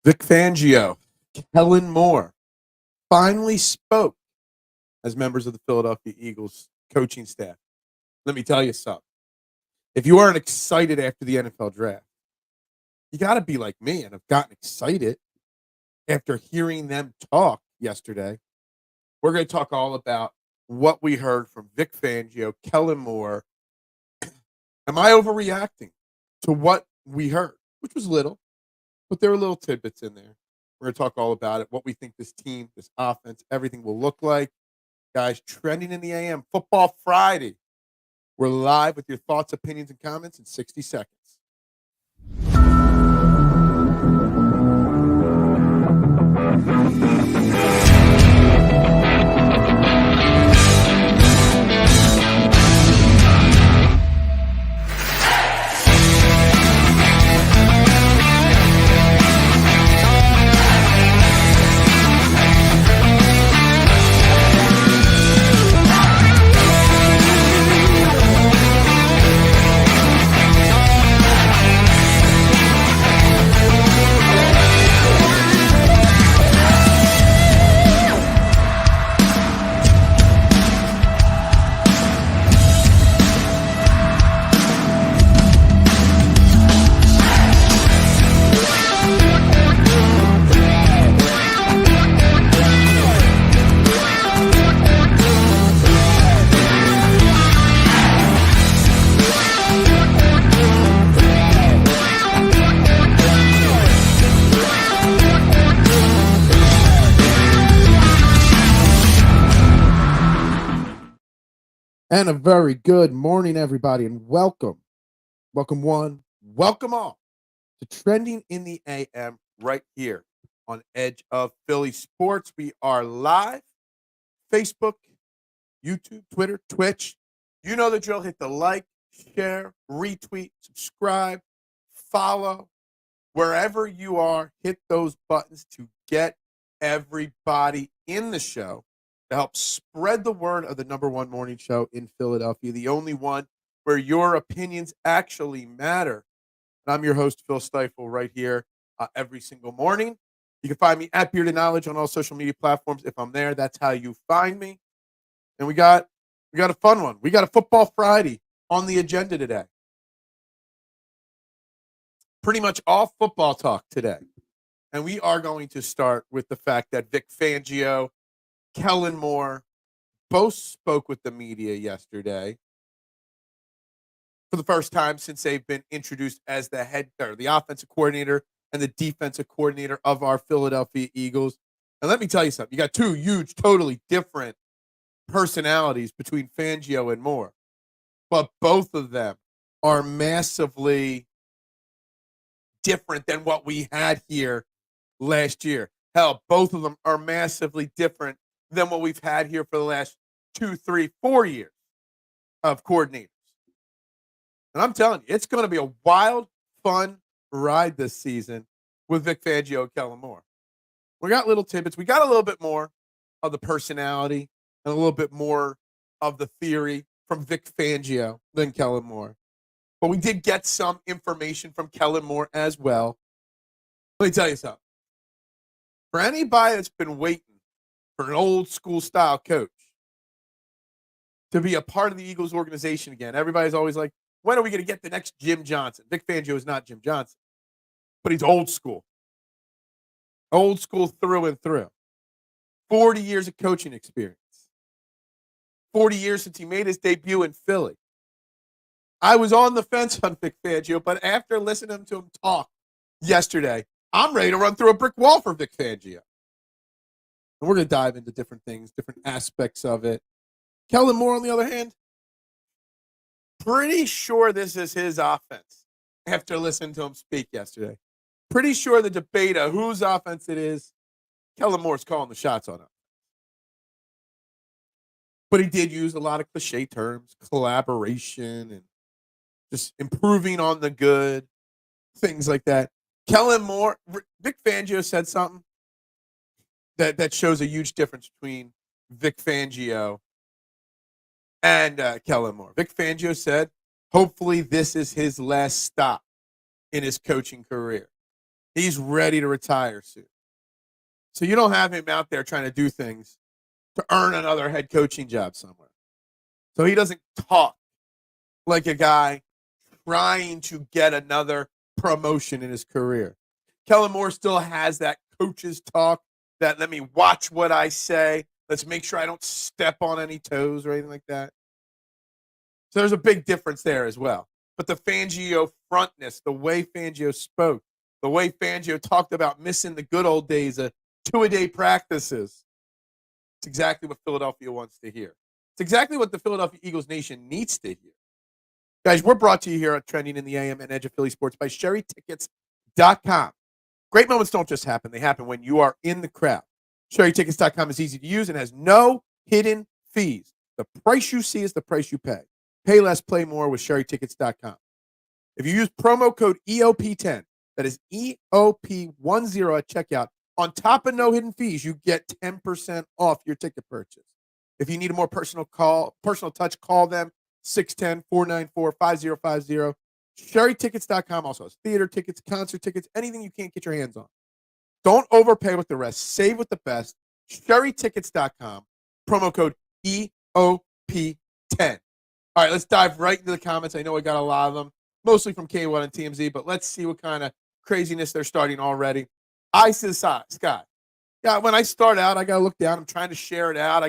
Vic Fangio, Kellen Moore finally spoke as members of the Philadelphia Eagles coaching staff. Let me tell you something. If you aren't excited after the NFL draft, you got to be like me and have gotten excited after hearing them talk yesterday. We're going to talk all about what we heard from Vic Fangio, Kellen Moore. Am I overreacting to what we heard, which was little, but there were little tidbits in there. We're going to talk all about it, what we think this team, this offense, everything will look like. Guys, trending in the AM, Football Friday. We're live with your thoughts, opinions, and comments in 60 seconds. And a very good morning, everybody, and welcome one, welcome all to Trending in the AM right here on Edge of Philly Sports. We are live, Facebook, YouTube, Twitter, Twitch. You know the drill. Hit the like, share, retweet, subscribe, follow. Wherever you are, hit those buttons to get everybody in the show to help spread the word of the number one morning show in Philadelphia, the only one where your opinions actually matter. And I'm your host, Phil Stiefel, right here every single morning. You can find me at Bearded Knowledge on all social media platforms. If I'm there, that's how you find me. And we got a fun one. We got a Football Friday on the agenda today. Pretty much all football talk today. And we are going to start with the fact that Vic Fangio, Kellen Moore both spoke with the media yesterday for the first time since they've been introduced as the offensive coordinator and the defensive coordinator of our Philadelphia Eagles. And let me tell you something. You got two huge, totally different personalities between Fangio and Moore. But both of them are massively different than what we had here last year. Hell, both of them are massively different than what we've had here for the last 2, 3, 4 years of coordinators. And I'm telling you, it's going to be a wild, fun ride this season with Vic Fangio and Kellen Moore. We got little tidbits. We got a little bit more of the personality and a little bit more of the theory from Vic Fangio than Kellen Moore. But we did get some information from Kellen Moore as well. Let me tell you something. For anybody that's been waiting for an old school style coach to be a part of the Eagles organization again, everybody's always like, when are we going to get the next Jim Johnson? Vic Fangio is not Jim Johnson, but he's old school. Old school through and through. 40 years of coaching experience. 40 years since he made his debut in Philly. I was on the fence on Vic Fangio, but after listening to him talk yesterday, I'm ready to run through a brick wall for Vic Fangio. And we're going to dive into different things, different aspects of it. Kellen Moore, on the other hand, pretty sure this is his offense after listening to him speak yesterday. Pretty sure the debate of whose offense it is, Kellen Moore's calling the shots on it. But he did use a lot of cliche terms, collaboration and just improving on the good, things like that. Kellen Moore, Vic Fangio said something that shows a huge difference between Vic Fangio and Kellen Moore. Vic Fangio said, hopefully this is his last stop in his coaching career. He's ready to retire soon. So you don't have him out there trying to do things to earn another head coaching job somewhere. So he doesn't talk like a guy trying to get another promotion in his career. Kellen Moore still has that coach's talk, that let me watch what I say. Let's make sure I don't step on any toes or anything like that. So there's a big difference there as well. But the Fangio frontness, the way Fangio spoke, the way Fangio talked about missing the good old days of two-a-day practices, it's exactly what Philadelphia wants to hear. It's exactly what the Philadelphia Eagles nation needs to hear. Guys, we're brought to you here at Trending in the AM and Edge of Philly Sports by SherryTickets.com. Great moments don't just happen. They happen when you are in the crowd. SherryTickets.com is easy to use and has no hidden fees. The price you see is the price you pay. Pay less, play more with SherryTickets.com. If you use promo code EOP10, that is EOP10 at checkout, on top of no hidden fees, you get 10% off your ticket purchase. If you need a more personal touch, call them 610-494-5050. SherryTickets.com also has theater tickets, concert tickets, anything you can't get your hands on. Don't overpay with the rest. Save with the best. SherryTickets.com. Promo code EOP10. All right, let's dive right into the comments. I know I got a lot of them, mostly from K1 and TMZ, but let's see what kind of craziness they're starting already. Eyes to the sky. Yeah, when I start out, I got to look down. I'm trying to share it out.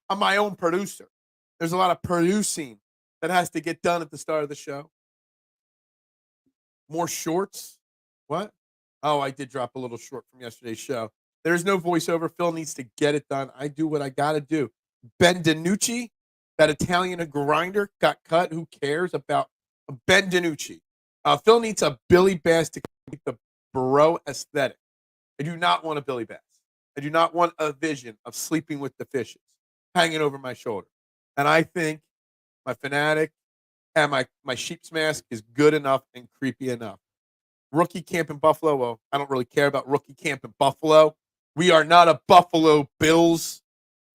I'm my own producer. There's a lot of producing that has to get done at the start of the show. More shorts? What? Oh, I did drop a little short from yesterday's show. There's no voiceover. Phil needs to get it done. I do what I got to do. Ben DiNucci, that Italian grinder, got cut. Who cares about Ben DiNucci? Phil needs a Billy Bass to keep the bro aesthetic. I do not want a Billy Bass. I do not want a vision of sleeping with the fishes hanging over my shoulder. And I think my fanatic and my sheep's mask is good enough and creepy enough. Rookie camp in Buffalo. Well, I don't really care about rookie camp in Buffalo. We are not a Buffalo Bills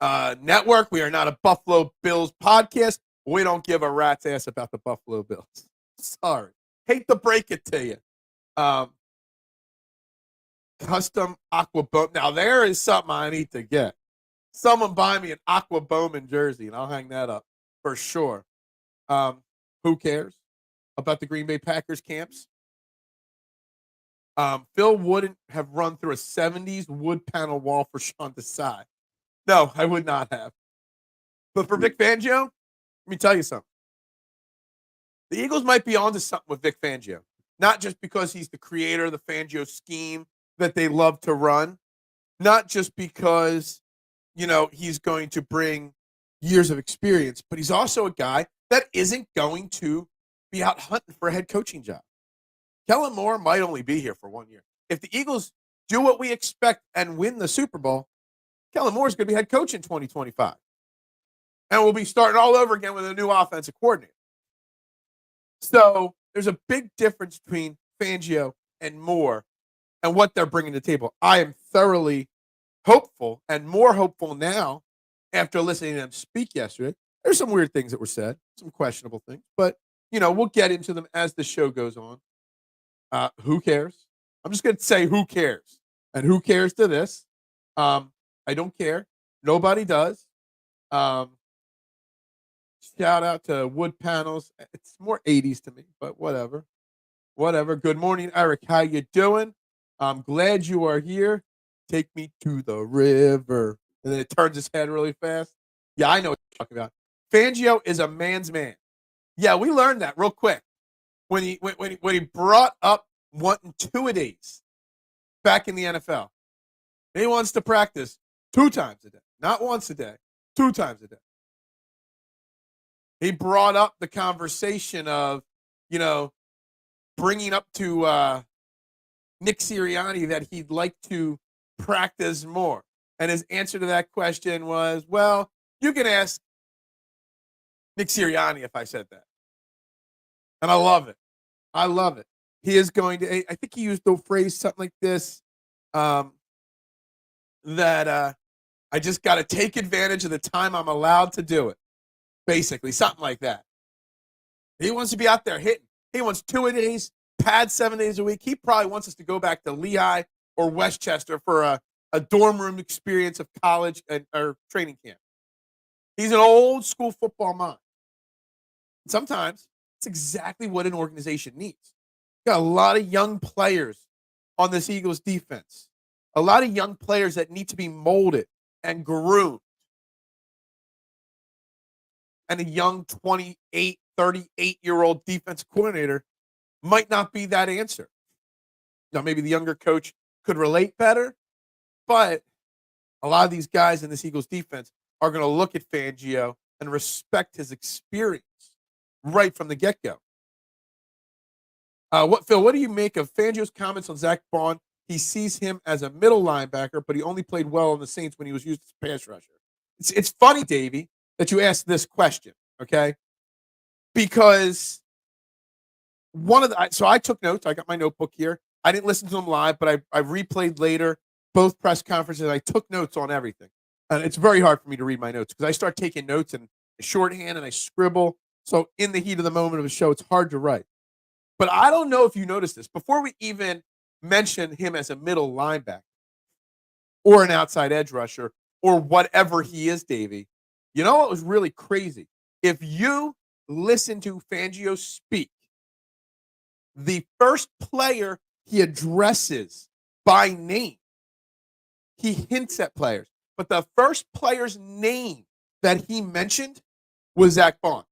network. We are not a Buffalo Bills podcast. We don't give a rat's ass about the Buffalo Bills. Sorry. Hate to break it to you. Custom Aqua Bowman. Now, there is something I need to get. Someone buy me an Aqua Bowman jersey, and I'll hang that up for sure. Who cares about the Green Bay Packers camps? Phil wouldn't have run through a 70s wood panel wall for Sean Desai. No, I would not have. But for Vic Fangio, let me tell you something. The Eagles might be onto something with Vic Fangio. Not just because he's the creator of the Fangio scheme that they love to run. Not just because, he's going to bring years of experience, but he's also a guy that isn't going to be out hunting for a head coaching job. Kellen Moore might only be here for 1 year. If the Eagles do what we expect and win the Super Bowl, Kellen Moore is going to be head coach in 2025. And we'll be starting all over again with a new offensive coordinator. So there's a big difference between Fangio and Moore and what they're bringing to the table. I am thoroughly hopeful and more hopeful now after listening to them speak yesterday. There's some weird things that were said, some questionable things, but, we'll get into them as the show goes on. Who cares? I'm just going to say who cares. And who cares to this? I don't care. Nobody does. Shout out to wood panels. It's more 80s to me, but whatever. Good morning, Eric. How you doing? I'm glad you are here. Take me to the river. And then it turns his head really fast. Yeah, I know what you're talking about. Fangio is a man's man. Yeah, we learned that real quick when he brought up wanting two-a-days back in the NFL. He wants to practice 2 times a day, not once a day, 2 times a day. He brought up the conversation of, bringing up to Nick Sirianni that he'd like to practice more. And his answer to that question was, well, you can ask Nick Sirianni if I said that. And I love it. He is going to, I think he used the phrase something like this, that I just got to take advantage of the time I'm allowed to do it. Basically, something like that. He wants to be out there hitting. He wants 2-a-days, pad 7 days a week. He probably wants us to go back to Lehigh or Westchester for a dorm room experience of college or training camp. He's an old school football mind. Sometimes it's exactly what an organization needs. You got a lot of young players on this Eagles defense. A lot of young players that need to be molded and groomed. And a young 28, 38-year-old defense coordinator might not be that answer. Now, maybe the younger coach could relate better, but a lot of these guys in this Eagles defense are going to look at Fangio and respect his experience right from the get-go. Phil, what do you make of Fangio's comments on Zach Bond? He sees him as a middle linebacker, but he only played well on the Saints when he was used as a pass rusher. It's funny, Davey, that you asked this question, okay? Because so I took notes. I got my notebook here. I didn't listen to them live, but I replayed later both press conferences. I took notes on everything. And it's very hard for me to read my notes because I start taking notes in shorthand and I scribble. So in the heat of the moment of the show, it's hard to write. But I don't know if you noticed this. Before we even mention him as a middle linebacker or an outside edge rusher or whatever he is, Davey, you know what was really crazy? If you listen to Fangio speak, the first player he addresses by name, he hints at players. But the first player's name that he mentioned was Zach Bond.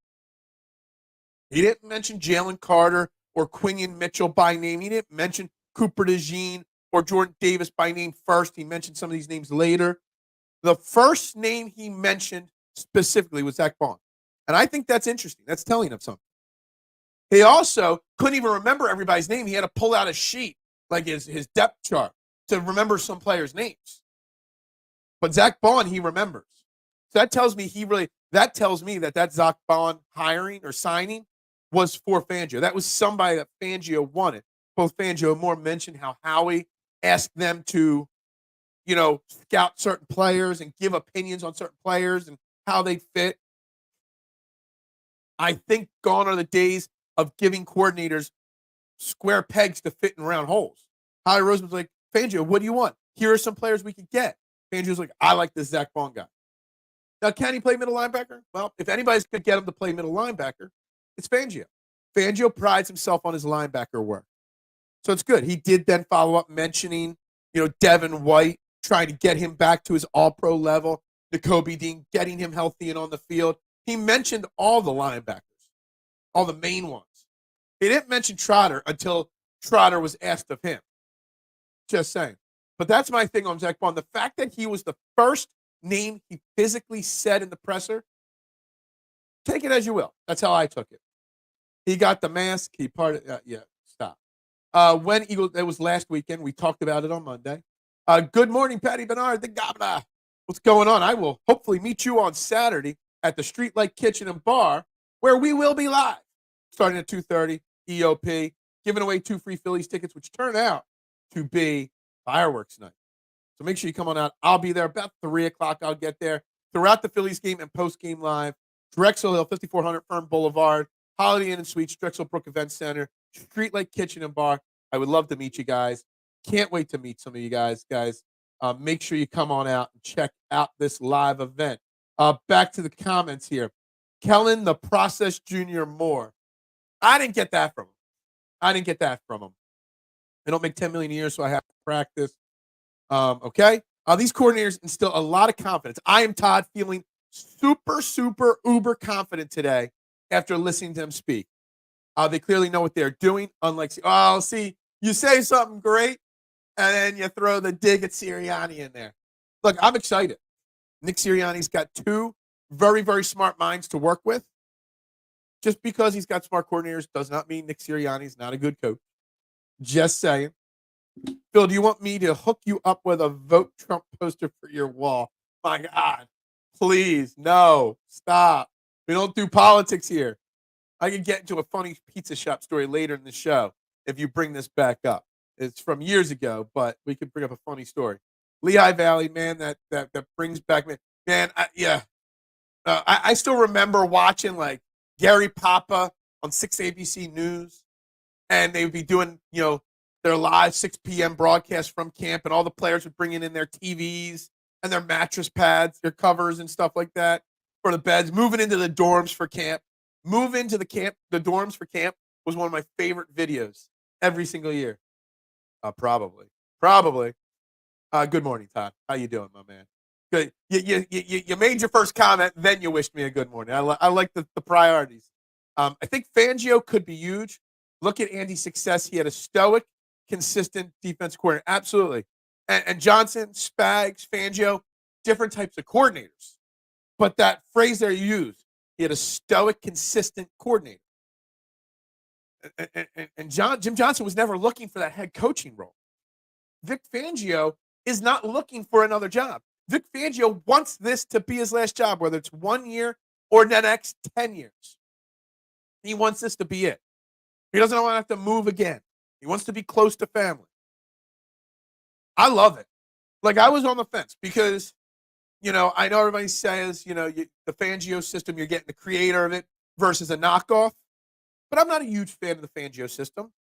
He didn't mention Jalen Carter or Quinyon Mitchell by name. He didn't mention Cooper DeJean or Jordan Davis by name first. He mentioned some of these names later. The first name he mentioned specifically was Zach Bond. And I think that's interesting. That's telling him something. He also couldn't even remember everybody's name. He had to pull out a sheet, like his depth chart, to remember some players' names. But Zach Bond, he remembers. So that tells me that Zach Bond hiring or signing was for Fangio. That was somebody that Fangio wanted. Both Fangio and Moore mentioned how Howie asked them to, scout certain players and give opinions on certain players and how they fit. I think gone are the days of giving coordinators square pegs to fit in round holes. Howie Roseman's like, Fangio, what do you want? Here are some players we could get. Fangio's like, I like this Zach Bond guy. Now, can he play middle linebacker? Well, if anybody's going to get him to play middle linebacker, it's Fangio. Fangio prides himself on his linebacker work. So it's good. He did then follow up mentioning, Devin White, trying to get him back to his all-pro level, Nakobe Dean, getting him healthy and on the field. He mentioned all the linebackers, all the main ones. He didn't mention Trotter until Trotter was asked of him. Just saying. But that's my thing on Zach Bond. The fact that he was the first name he physically said in the presser, take it as you will. That's how I took it. He got the mask. He parted. Stop. It was last weekend. We talked about it on Monday. Good morning, Patty Bernard, the governor. What's going on? I will hopefully meet you on Saturday at the Streetlight Kitchen and Bar, where we will be live, starting at 2:30, EOP, giving away 2 free Phillies tickets, which turn out to be fireworks night. So make sure you come on out. I'll be there about 3 o'clock. I'll get there throughout the Phillies game and post-game live. Drexel Hill, 5400 Fern Boulevard, Holiday Inn and Suites, Drexel Brook Event Center, Streetlight Kitchen and Bar. I would love to meet you guys. Can't wait to meet some of you guys. Make sure you come on out and check out this live event. Back to the comments here. Kellen, the Process Junior Moore. I didn't get that from him. I don't make $10 million a year, so I have to practice. Okay? These coordinators instill a lot of confidence. I am, Todd, feeling super, super, uber confident today after listening to them speak. They clearly know what they're doing, unlike, you say something great, and then you throw the dig at Sirianni in there. Look, I'm excited. Nick Sirianni's got 2 very, very smart minds to work with. Just because he's got smart coordinators does not mean Nick Sirianni's not a good coach. Just saying. Phil, do you want me to hook you up with a Vote Trump poster for your wall? My God. Please, no. Stop. We don't do politics here. I could get into a funny pizza shop story later in the show if you bring this back up. It's from years ago, but we could bring up a funny story. Lehigh Valley, man, that brings back, man, I still remember watching, like, Gary Papa on 6 ABC News and they would be doing, their live 6 p.m. broadcast from camp, and all the players would bring in their TVs and their mattress pads, their covers and stuff like that for the beds, moving into the dorms for camp. Move into the dorms for camp was one of my favorite videos every single year. Probably. Good morning, Todd. How you doing, my man? Good. You made your first comment, then you wished me a good morning. I like the priorities. I think Fangio could be huge. Look at Andy's success. He had a stoic, consistent defense coordinator. Absolutely. And Johnson, Spags, Fangio, different types of coordinators. But that phrase there you used, he had a stoic, consistent coordinator. And Jim Johnson was never looking for that head coaching role. Vic Fangio is not looking for another job. Vic Fangio wants this to be his last job, whether it's 1 year or the next 10 years. He wants this to be it. He doesn't want to have to move again. He wants to be close to family. I love it. Like, I was on the fence because, I know everybody says, the Fangio system, you're getting the creator of it versus a knockoff. But I'm not a huge fan of the Fangio system.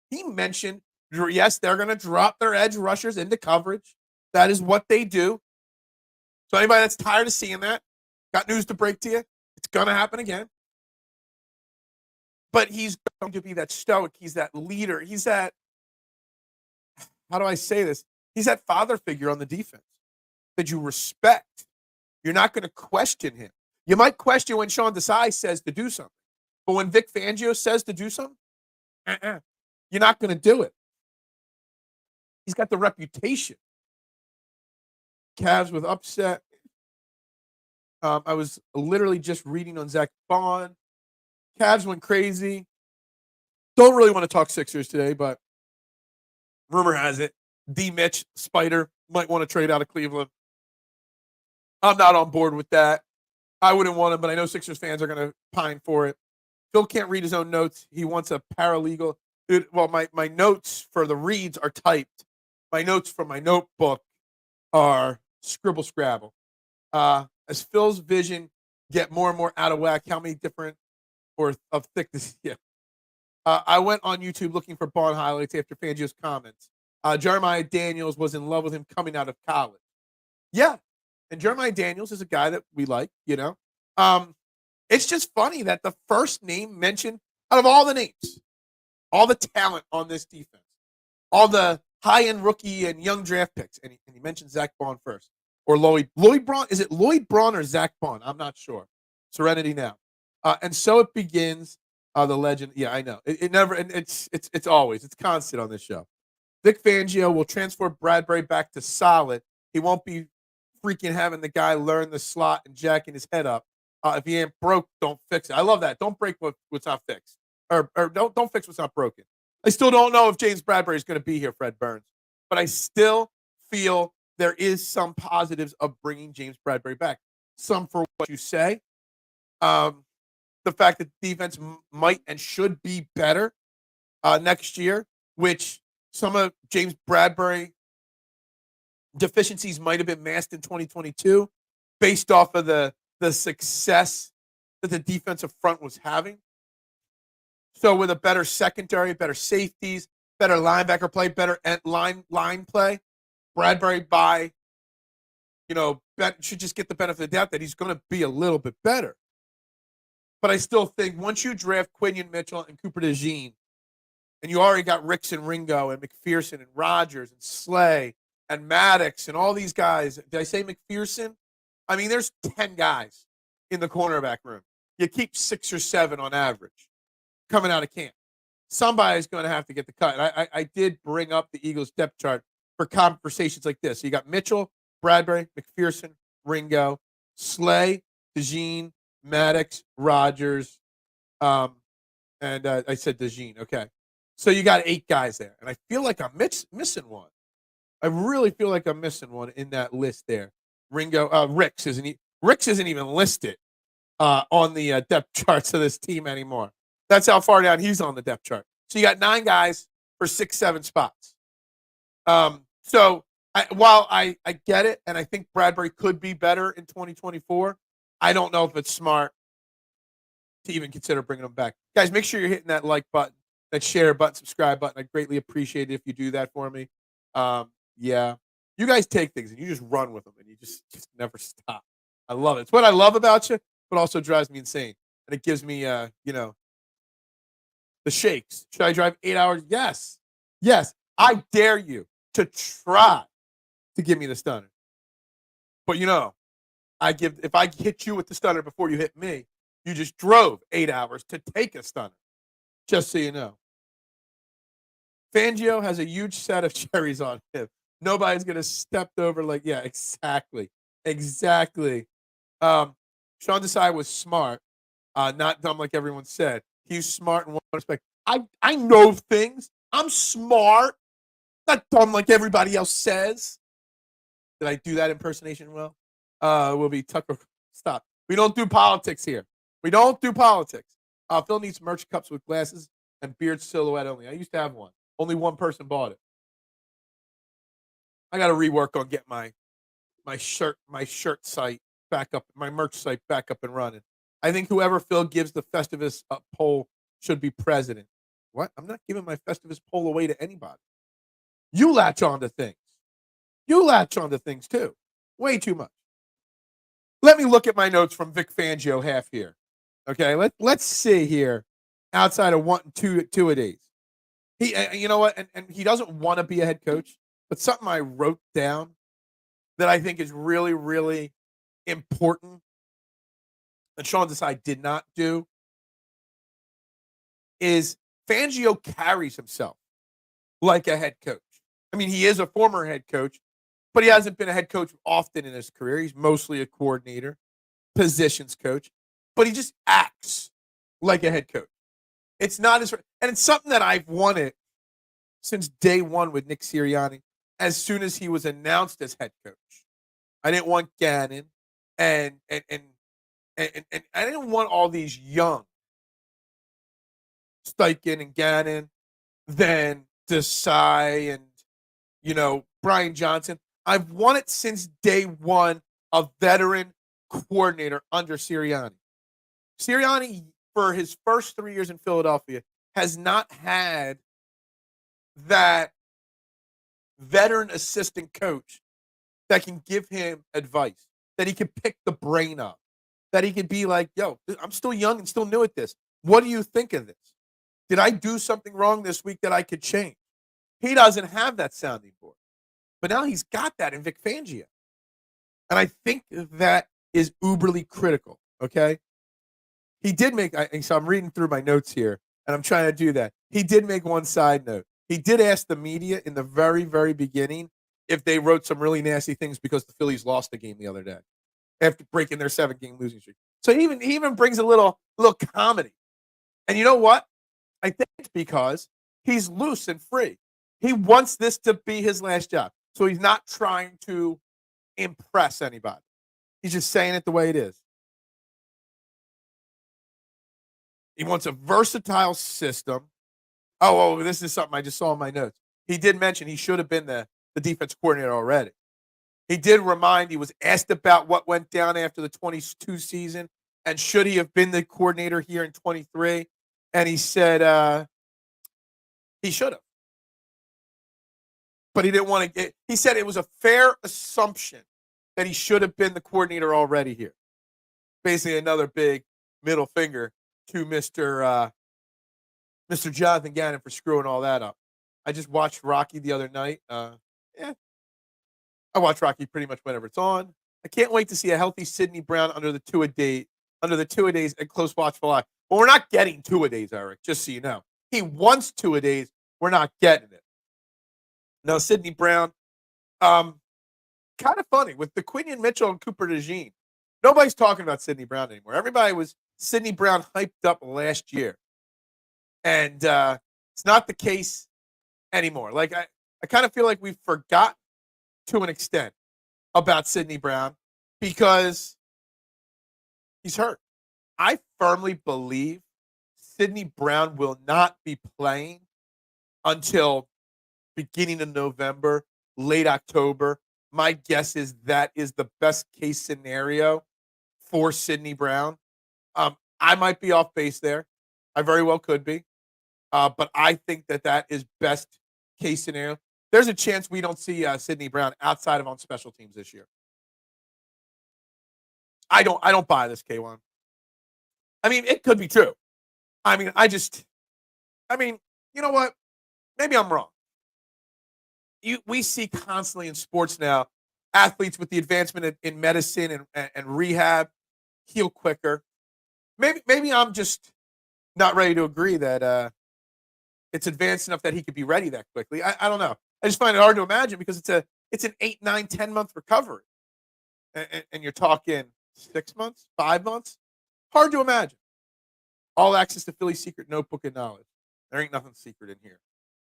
He mentioned, yes, they're going to drop their edge rushers into coverage. That is what they do. So anybody that's tired of seeing that, got news to break to you. It's going to happen again. But he's going to be that stoic. He's that leader. He's that, how do I say this? He's that father figure on the defense that you respect. You're not going to question him. You might question when Sean Desai says to do something. But when Vic Fangio says to do something, you're not going to do it. He's got the reputation. Cavs with upset. I was literally just reading on Zach Bond. Cavs went crazy. Don't really want to talk Sixers today, but rumor has it D. Mitch, Spider, might want to trade out of Cleveland. I'm not on board with that. I wouldn't want him, but I know Sixers fans are going to pine for it. Phil can't read his own notes. He wants a paralegal. Dude, well, my notes for the reads are typed. My notes from my notebook are scribble scrabble. As Phil's vision get more and more out of whack, how many different or of thickness? Yeah. I went on YouTube looking for Bond highlights after Fangio's comments. Jeremiah Daniels was in love with him coming out of college. Yeah. And Jeremiah Daniels is a guy that we like, It's just funny that the first name mentioned out of all the names, all the talent on this defense, all the high-end rookie and young draft picks, and he mentioned Zach Bond first. Or Lloyd Braun. Is it Lloyd Braun or Zach Bond? I'm not sure. Serenity now. And so it begins. The legend. Yeah, I know. It never. And it's constant on this show. Vic Fangio will transfer Bradbury back to solid. He won't be freaking having the guy learn the slot and jacking his head up. If he ain't broke, don't fix it. I love that. Don't break what's not fixed, or don't fix what's not broken. I still don't know if James Bradbury is going to be here, Fred Burns, but I still feel there is some positives of bringing James Bradbury back. Some for what you say. The fact that defense might and should be better next year, which some of James Bradbury deficiencies might have been masked in 2022 based off of the success that the defensive front was having. So with a better secondary, better safeties, better linebacker play, better line play, Bradbury should just get the benefit of the doubt that he's going to be a little bit better. But I still think once you draft Quinyon Mitchell and Cooper DeJean, and you already got Ricks and Ringo and McPherson and Rogers and Slay and Maddox and all these guys. Did I say McPherson? I mean, there's 10 guys in the cornerback room. You keep 6 or 7 on average coming out of camp. Somebody's going to have to get the cut. I did bring up the Eagles depth chart for conversations like this. So you got Mitchell, Bradbury, McPherson, Ringo, Slay, DeJean, Maddox, Rogers, and I said DeJean. Okay. So you got 8 guys there. And I feel like I'm missing one. I really feel like I'm missing one in that list there. Ricks isn't even listed on the depth charts of this team anymore. That's how far down he's on the depth chart. So you got 9 guys for 6, 7 spots. So while I get it, and I think Bradbury could be better in 2024, I don't know if it's smart to even consider bringing him back. Guys, make sure you're hitting that like button. that share button, subscribe button. I greatly appreciate it if you do that for me. Yeah. You guys take things and you just run with them and you just never stop. I love it. It's what I love about you, but also drives me insane. And it gives me the shakes. Should I drive 8 hours? Yes. Yes. I dare you to try to give me the stunner. But if I hit you with the stunner before you hit me, you just drove 8 hours to take a stunner. Just so you know. Fangio has a huge set of cherries on him. Nobody's gonna step over yeah, exactly. Exactly. Sean Desai was smart, not dumb like everyone said. He's smart in one respect. I know things. I'm smart, not dumb like everybody else says. Did I do that impersonation well? Will be Tucker. Stop. We don't do politics here. We don't do politics. Phil needs merch cups with glasses and beard silhouette only. I used to have one. Only one person bought it. I got to rework on get my shirt site back up, my merch site back up and running. I think whoever Phil gives the Festivus poll should be president. What? I'm not giving my Festivus poll away to anybody. You latch on to things. You latch on to things too. Way too much. Let me look at my notes from Vic Fangio half here. Okay, let's see here. Outside of 1 and 2 a days, you know what? And he doesn't want to be a head coach, but something I wrote down that I think is really, really important that Sean Desai did not do is Fangio carries himself like a head coach. I mean, he is a former head coach, but he hasn't been a head coach often in his career. He's mostly a coordinator, positions coach, but he just acts like a head coach. It's not as, and it's something that I've wanted since day one with Nick Sirianni. As soon as he was announced as head coach, I didn't want Gannon, and I didn't want all these young Steichen and Gannon, then Desai and Brian Johnson. I've wanted since day one a veteran coordinator under Sirianni. Sirianni, for his first 3 years in Philadelphia, has not had that veteran assistant coach that can give him advice, that he can pick the brain up, that he can be like, yo, I'm still young and still new at this. What do you think of this? Did I do something wrong this week that I could change? He doesn't have that sounding board. But now he's got that in Vic Fangio. And I think that is uberly critical, okay? He did make, so I'm reading through my notes here, and I'm trying to do that. He did make one side note. He did ask the media in the very, very beginning if they wrote some really nasty things because the Phillies lost the game the other day after breaking their 7-game losing streak. So he even brings a little comedy. And you know what? I think it's because he's loose and free. He wants this to be his last job. So he's not trying to impress anybody. He's just saying it the way it is. He wants a versatile system. Oh, this is something I just saw in my notes. He did mention he should have been the defense coordinator already. He did he was asked about what went down after the 22 season and should he have been the coordinator here in 23. And he said he should have. But he didn't want to he said it was a fair assumption that he should have been the coordinator already here. Basically another big middle finger to Mr. Jonathan Gannon for screwing all that up. I just watched Rocky the other night. I watch Rocky pretty much whenever it's on. I can't wait to see a healthy Sidney Brown under the two-a-days and close watchful eye. Well, we're not getting two-a-days, Eric, just so you know. He wants two-a-days. We're not getting it. Now, Sidney Brown, kind of funny with the Quinyon Mitchell and Cooper DeJean. Nobody's talking about Sidney Brown anymore. Everybody was Sidney Brown hyped up last year. And it's not the case anymore. Like, I kind of feel like we've forgotten to an extent about Sidney Brown because he's hurt. I firmly believe Sidney Brown will not be playing until beginning of November, late October. My guess is that is the best case scenario for Sidney Brown. I might be off base there. I very well could be. But I think that is best case scenario. There's a chance we don't see Sidney Brown outside of on special teams this year. I don't buy this, K1. I mean, it could be true. I mean, you know what? Maybe I'm wrong. We see constantly in sports now, athletes with the advancement in medicine and rehab heal quicker. Maybe I'm just not ready to agree that it's advanced enough that he could be ready that quickly. I don't know. I just find it hard to imagine because it's an 8, 9, 10 month recovery, and you're talking 6 months, 5 months. Hard to imagine. All access to Philly's secret notebook and knowledge. There ain't nothing secret in here.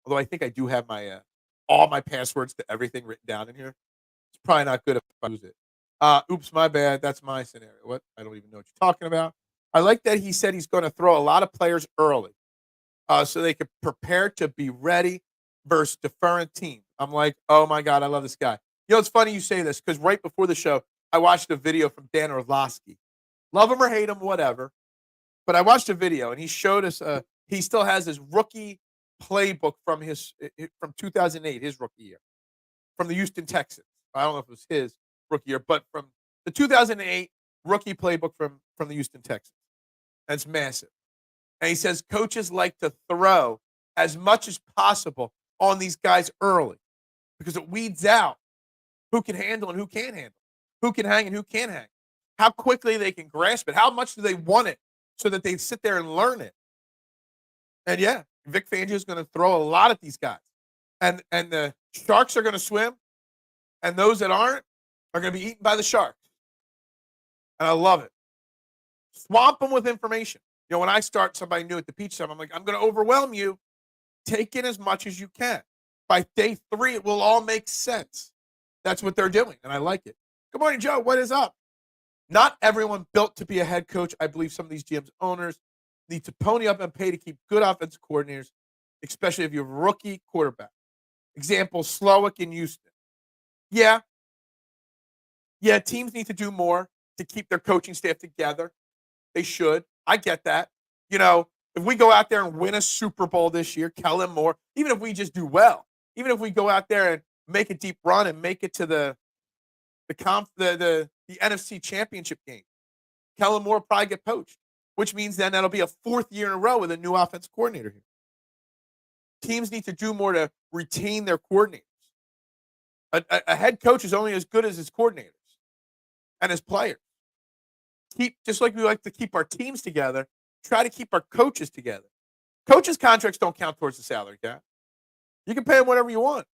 Although I think I do have my all my passwords to everything written down in here. It's probably not good if I use it. Oops, my bad. That's my scenario. What? I don't even know what you're talking about. I like that he said he's going to throw a lot of players early, so they could prepare to be ready versus deferring team. I'm like, oh my god, I love this guy. You know, it's funny you say this because right before the show, I watched a video from Dan Orlovsky. Love him or hate him, whatever. But I watched a video and he showed us. He still has his rookie playbook from 2008, his rookie year, from the Houston Texans. I don't know if it was his rookie year, but from the 2008 rookie playbook from the Houston Texans. That's massive. And he says coaches like to throw as much as possible on these guys early because it weeds out who can handle and who can't handle, who can hang and who can't hang, how quickly they can grasp it, how much do they want it so that they sit there and learn it. And yeah, Vic Fangio is going to throw a lot at these guys. And the sharks are going to swim, and those that aren't are going to be eaten by the sharks. And I love it. Swamp them with information. You know, when I start somebody new at the Peach Time, I'm like, I'm going to overwhelm you. Take in as much as you can. By day 3, it will all make sense. That's what they're doing, and I like it. Good morning, Joe. What is up? Not everyone built to be a head coach. I believe some of these GMs owners need to pony up and pay to keep good offensive coordinators, especially if you have a rookie quarterback. Example, Slowick in Houston. Yeah, teams need to do more to keep their coaching staff together. They should. I get that. You know, if we go out there and win a Super Bowl this year, Kellen Moore, even if we just do well, even if we go out there and make a deep run and make it to the NFC Championship game, Kellen Moore will probably get poached, which means then that'll be a 4th year in a row with a new offensive coordinator here. Teams need to do more to retain their coordinators. A head coach is only as good as his coordinators and his players. Just like we like to keep our teams together, try to keep our coaches together. Coaches' contracts don't count towards the salary cap. You can pay them whatever you want.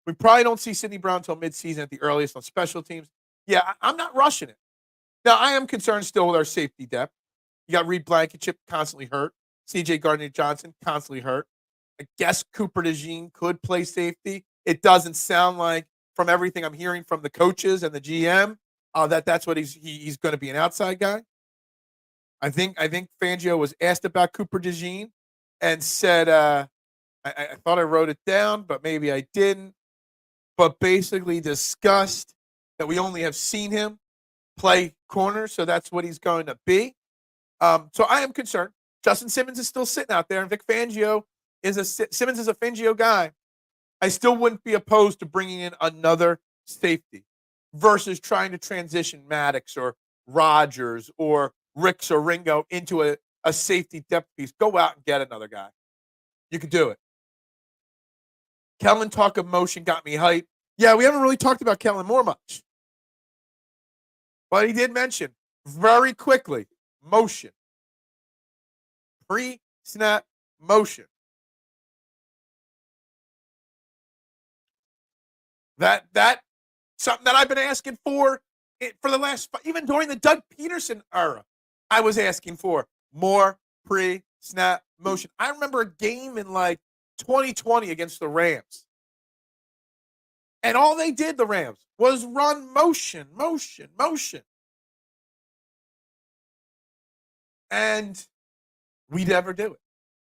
We probably don't see Sidney Brown until midseason at the earliest on special teams. Yeah, I'm not rushing it. Now, I am concerned still with our safety depth. You got Reed Blankenship constantly hurt. C.J. Gardner-Johnson constantly hurt. I guess Cooper DeJean could play safety. It doesn't sound like, from everything I'm hearing from the coaches and the GM, that's what he's going to be an outside guy. I think Fangio was asked about Cooper DeJean and said, I thought I wrote it down, but maybe I didn't. But basically discussed that we only have seen him play corner, so that's what he's going to be. So I am concerned. Justin Simmons is still sitting out there, and Vic Fangio Simmons is a Fangio guy. I still wouldn't be opposed to bringing in another safety versus trying to transition Maddox or Rodgers or Ricks or Ringo into a safety depth piece. Go out and get another guy. You could do it. Kellen talk of motion got me hyped. Yeah, we haven't really talked about Kellen Moore much. But he did mention very quickly motion. Pre-snap motion. That something that I've been asking for the last, even during the Doug Peterson era, I was asking for more pre-snap motion. I remember a game in like 2020 against the Rams. And all they did, the Rams, was run motion. And we never do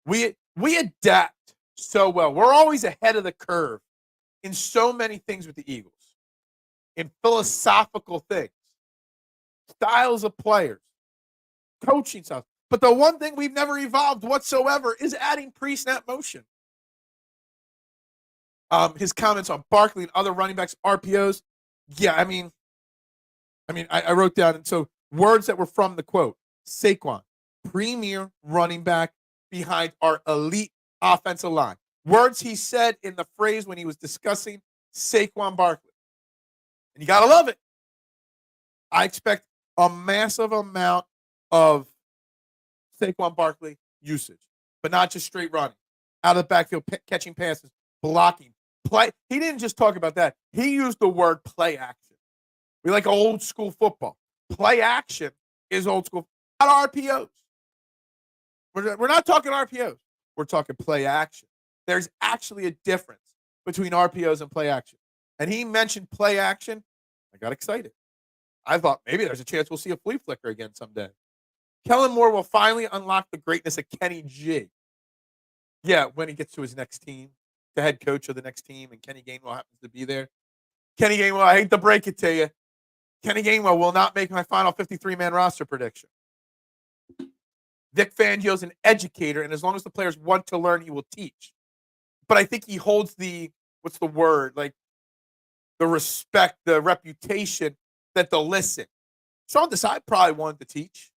it. We adapt so well. We're always ahead of the curve in so many things with the Eagles, in philosophical things, styles of players, coaching styles. But the one thing we've never evolved whatsoever is adding pre-snap motion. His comments on Barkley and other running backs, RPOs. Yeah, I wrote down, and so words that were from the quote: Saquon, premier running back behind our elite offensive line. Words he said in the phrase when he was discussing Saquon Barkley. And you got to love it. I expect a massive amount of Saquon Barkley usage, but not just straight running. Out of the backfield, catching passes, blocking, play. He didn't just talk about that. He used the word play action. We like old school football. Play action is old school. Not RPOs. We're not talking RPOs. We're talking play action. There's actually a difference between RPOs and play action. And he mentioned play action. I got excited. I thought maybe there's a chance we'll see a flea flicker again someday. Kellen Moore will finally unlock the greatness of Kenny G. Yeah, when he gets to his next team, the head coach of the next team, and Kenny Gainwell happens to be there. Kenny Gainwell, I hate to break it to you. Kenny Gainwell will not make my final 53-man roster prediction. Vic Fangio is an educator, and as long as the players want to learn, he will teach. But I think he holds the, what's the word? Like the respect, the reputation that they'll listen. Sean Desai probably wanted to teach.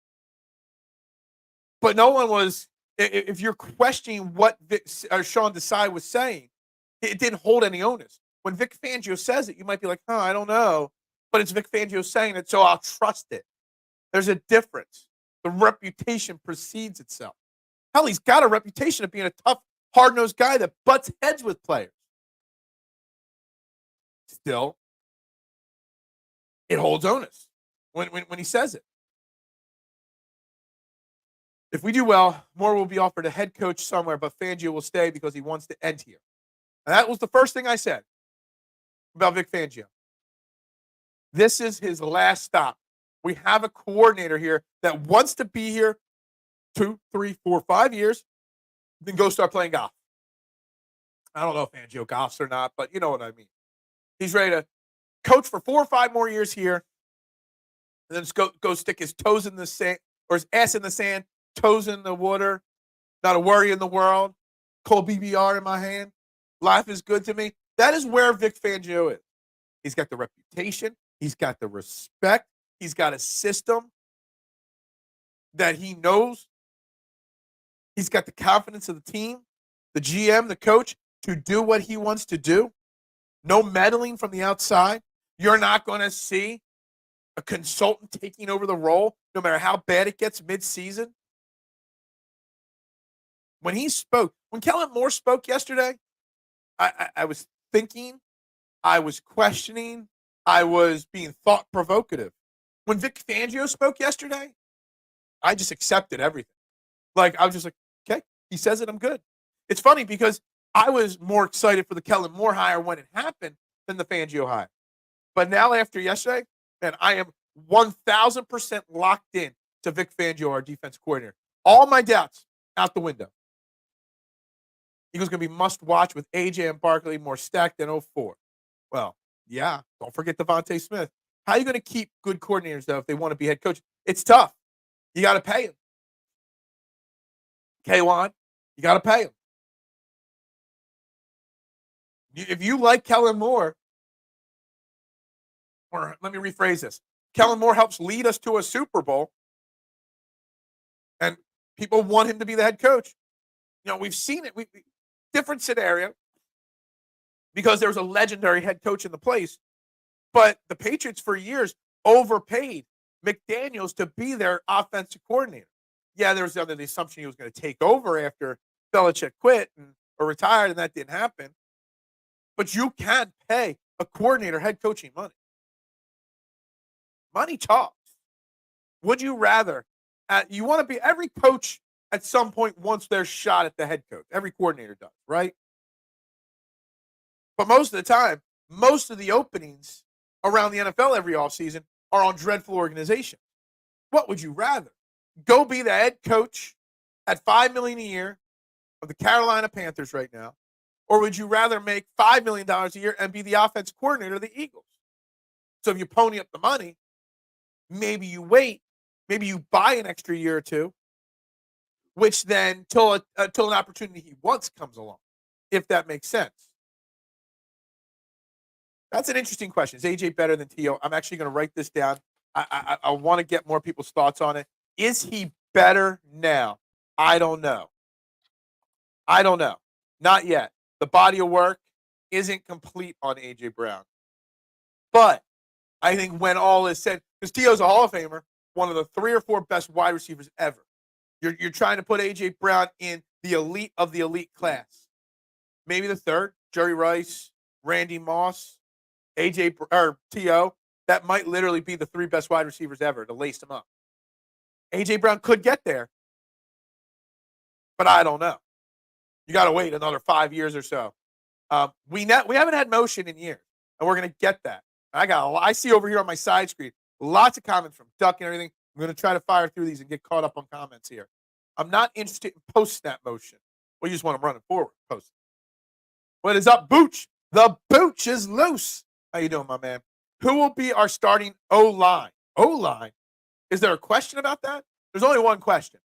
But no one was, if you're questioning what Sean Desai was saying, it didn't hold any onus. When Vic Fangio says it, you might be like, I don't know. But it's Vic Fangio saying it, so I'll trust it. There's a difference. The reputation precedes itself. Hell, he's got a reputation of being a tough, hard-nosed guy that butts heads with players. Still, it holds onus when he says it. If we do well, Moore will be offered a head coach somewhere, but Fangio will stay because he wants to end here. And that was the first thing I said about Vic Fangio. This is his last stop. We have a coordinator here that wants to be here 2, 3, 4, 5 years, then go start playing golf. I don't know if Fangio golfs or not, but you know what I mean. He's ready to coach for 4 or 5 more years here, and then just go stick his toes in the sand, or his ass in the sand, toes in the water, not a worry in the world, cold BBR in my hand. Life is good to me. That is where Vic Fangio is. He's got the reputation. He's got the respect. He's got a system that he knows. He's got the confidence of the team, the GM, the coach, to do what he wants to do. No meddling from the outside. You're not going to see a consultant taking over the role, no matter how bad it gets mid-season. When he spoke, when Kellen Moore spoke yesterday, I was thinking, I was questioning, I was being thought-provocative. When Vic Fangio spoke yesterday, I just accepted everything. Like, I was just like, okay, he says it, I'm good. It's funny because I was more excited for the Kellen Moore hire when it happened than the Fangio hire. But now after yesterday, man, I am 1,000% locked in to Vic Fangio, our defense coordinator. All my doubts out the window. Eagles going to be must-watch with AJ and Barkley more stacked than 04. Well, yeah, don't forget Devonta Smith. How are you going to keep good coordinators, though, if they want to be head coach? It's tough. You got to pay them. K-Wan, you got to pay them. If you like Kellen Moore, or let me rephrase this. Kellen Moore helps lead us to a Super Bowl, and people want him to be the head coach. You know, we've seen it. Different scenario because there was a legendary head coach in the place, but the Patriots for years overpaid McDaniels to be their offensive coordinator. Yeah, there was under the assumption he was going to take over after Belichick quit or retired, and that didn't happen. But you can pay a coordinator head coaching money. Money talks. Would you rather? You want to be every coach at some point wants their shot at the head coach. Every coordinator does, right? But most of the time, most of the openings around the NFL every offseason are on dreadful organizations. What would you rather? Go be the head coach at $5 million a year of the Carolina Panthers right now, or would you rather make $5 million a year and be the offensive coordinator of the Eagles? So if you pony up the money, maybe you wait, maybe you buy an extra year or two, which then till an opportunity he wants comes along, if that makes sense. That's an interesting question. Is AJ better than T.O.? I'm actually going to write this down. I want to get more people's thoughts on it. Is he better now? I don't know. Not yet. The body of work isn't complete on A.J. Brown. But I think when all is said, because T.O.'s a Hall of Famer, one of the 3 or 4 best wide receivers ever. You're trying to put A.J. Brown in the elite of the elite class. Maybe the third, Jerry Rice, Randy Moss, A.J. or T.O. That might literally be the 3 best wide receivers ever to lace them up. A.J. Brown could get there, but I don't know. You got to wait another 5 years or so. We haven't had motion in years, and we're going to get that. I see over here on my side screen lots of comments from Duck and everything. I'm going to try to fire through these and get caught up on comments here. I'm not interested in post-snap motion. Well, you just want them running forward. Post. What is up, Booch? The Booch is loose. How you doing, my man? Who will be our starting O-line? O-line? Is there a question about that? There's only one question.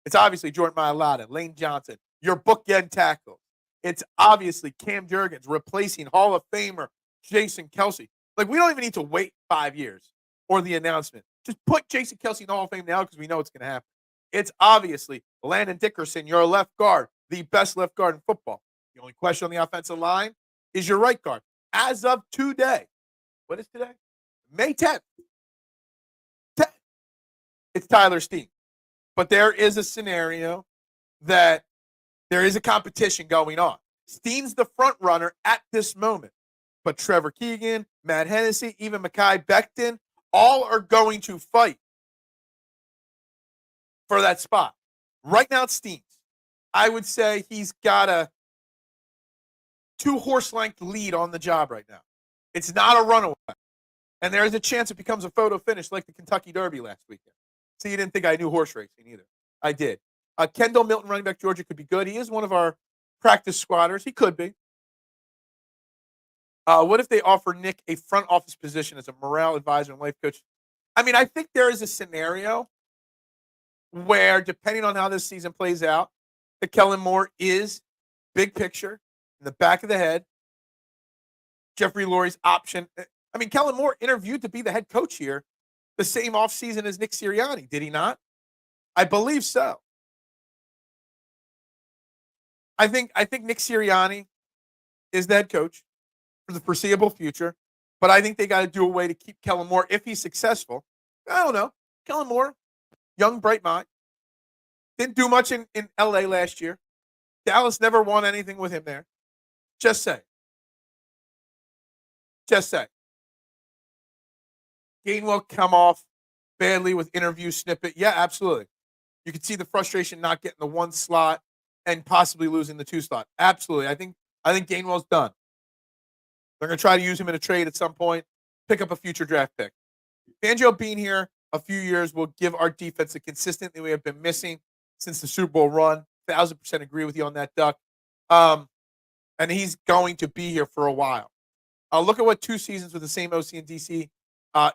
It's obviously Jordan Mailata, Lane Johnson, your bookend tackle. It's obviously Cam Jurgens replacing Hall of Famer Jason Kelce. Like, we don't even need to wait 5 years or the announcement. Just put Jason Kelce in the Hall of Fame now because we know it's going to happen. It's obviously Landon Dickerson, your left guard, the best left guard in football. The only question on the offensive line is your right guard. As of today, what is today? May 10th. It's Tyler Steen. But there is a scenario that there is a competition going on. Steen's the front runner at this moment. But Trevor Keegan, Matt Hennessy, even Mekhi Becton, all are going to fight for that spot. Right now, it's Steen's. I would say he's got a 2-horse length lead on the job right now. It's not a runaway. And there is a chance it becomes a photo finish like the Kentucky Derby last weekend. So you didn't think I knew horse racing either. I did. Kendall Milton, running back Georgia, could be good. He is one of our practice squatters. He could be. What if they offer Nick a front office position as a morale advisor and life coach? I mean, I think there is a scenario where, depending on how this season plays out, that Kellen Moore is big picture in the back of the head. Jeffrey Lurie's option. I mean, Kellen Moore interviewed to be the head coach here the same offseason as Nick Sirianni, did he not? I believe so. I think Nick Sirianni is the head coach for the foreseeable future, but I think they got to do a way to keep Kellen Moore if he's successful. I don't know. Kellen Moore, young, bright mind. Didn't do much in L.A. last year. Dallas never won anything with him there. Just say. Gainwell come off badly with interview snippet. Yeah, absolutely. You could see the frustration not getting the 1 slot and possibly losing the 2 slot. Absolutely. I think Gainwell's done. They're going to try to use him in a trade at some point, pick up a future draft pick. Fangio being here a few years will give our defense the consistency we have been missing since the Super Bowl run. 1,000% agree with you on that, Duck. And he's going to be here for a while. Look at what 2 seasons with the same OC and DC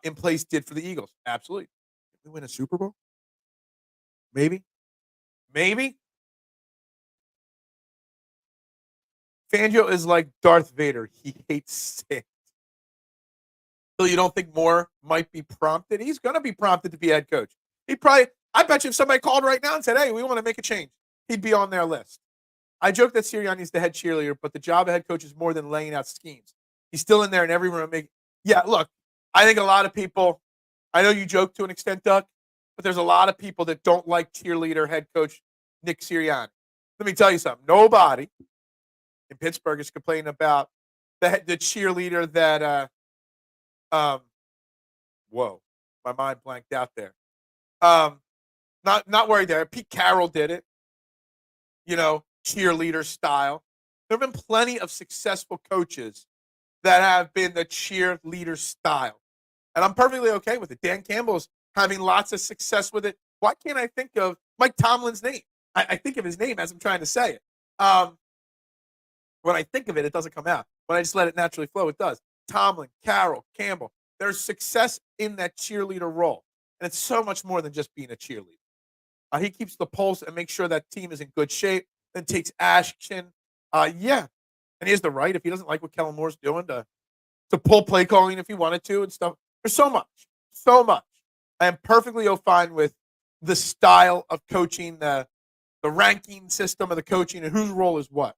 in place did for the Eagles. Absolutely. Did we win a Super Bowl? Maybe. Fangio is like Darth Vader. He hates sand. So you don't think Moore might be prompted? He's going to be prompted to be head coach. I bet you if somebody called right now and said, hey, we want to make a change, he'd be on their list. I joke that Sirianni is the head cheerleader, but the job of head coach is more than laying out schemes. He's still in there in every room. Yeah, look, I think a lot of people, I know you joke to an extent, Doug, but there's a lot of people that don't like cheerleader head coach Nick Sirianni. Let me tell you something. Nobody in Pittsburgh is complaining about the cheerleader that, whoa, my mind blanked out there. Not worried there. Pete Carroll did it, cheerleader style. There have been plenty of successful coaches that have been the cheerleader style. And I'm perfectly okay with it. Dan Campbell's having lots of success with it. Why can't I think of Mike Tomlin's name? I think of his name as I'm trying to say it. When I think of it, it doesn't come out. When I just let it naturally flow, it does. Tomlin, Carroll, Campbell. There's success in that cheerleader role. And it's so much more than just being a cheerleader. He keeps the pulse and makes sure that team is in good shape, then takes action. Yeah. And he has the right, if he doesn't like what Kellen Moore's doing, to pull play calling if he wanted to and stuff. There's so much. So much. I am perfectly fine with the style of coaching, the ranking system of the coaching and whose role is what.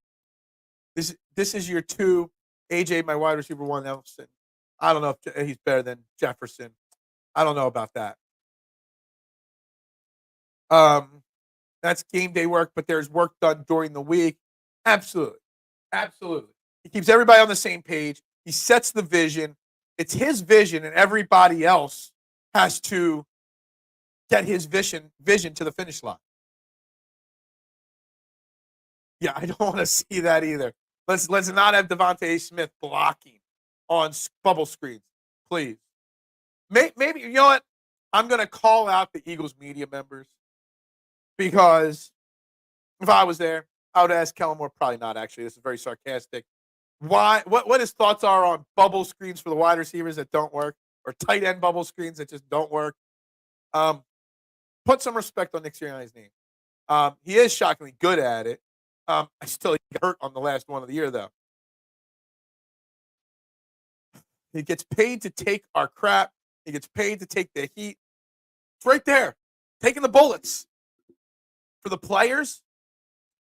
This is your two. AJ, my wide receiver one, Nelson. I don't know if he's better than Jefferson. I don't know about that. That's game day work, but there's work done during the week. Absolutely. Absolutely. He keeps everybody on the same page. He sets the vision. It's his vision, and everybody else has to get his vision to the finish line. Yeah, I don't want to see that either. Let's not have Devonta Smith blocking on bubble screens, please. Maybe you know what? I'm going to call out the Eagles media members because if I was there, I would ask Kellen Moore. Probably not. Actually, this is very sarcastic. Why? What his thoughts are on bubble screens for the wide receivers that don't work, or tight end bubble screens that just don't work? Put some respect on Nick Sirianni's name. He is shockingly good at it. I still get hurt on the last one of the year, though. He gets paid to take our crap. He gets paid to take the heat. It's right there, taking the bullets for the players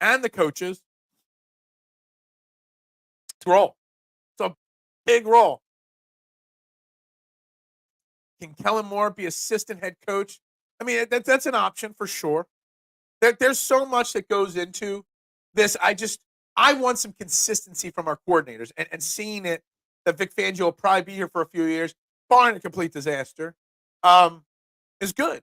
and the coaches. It's a role. It's a big role. Can Kellen Moore be assistant head coach? I mean, that's an option for sure. There's so much that goes into this. I want some consistency from our coordinators and seeing it that Vic Fangio will probably be here for a few years, barring a complete disaster, is good.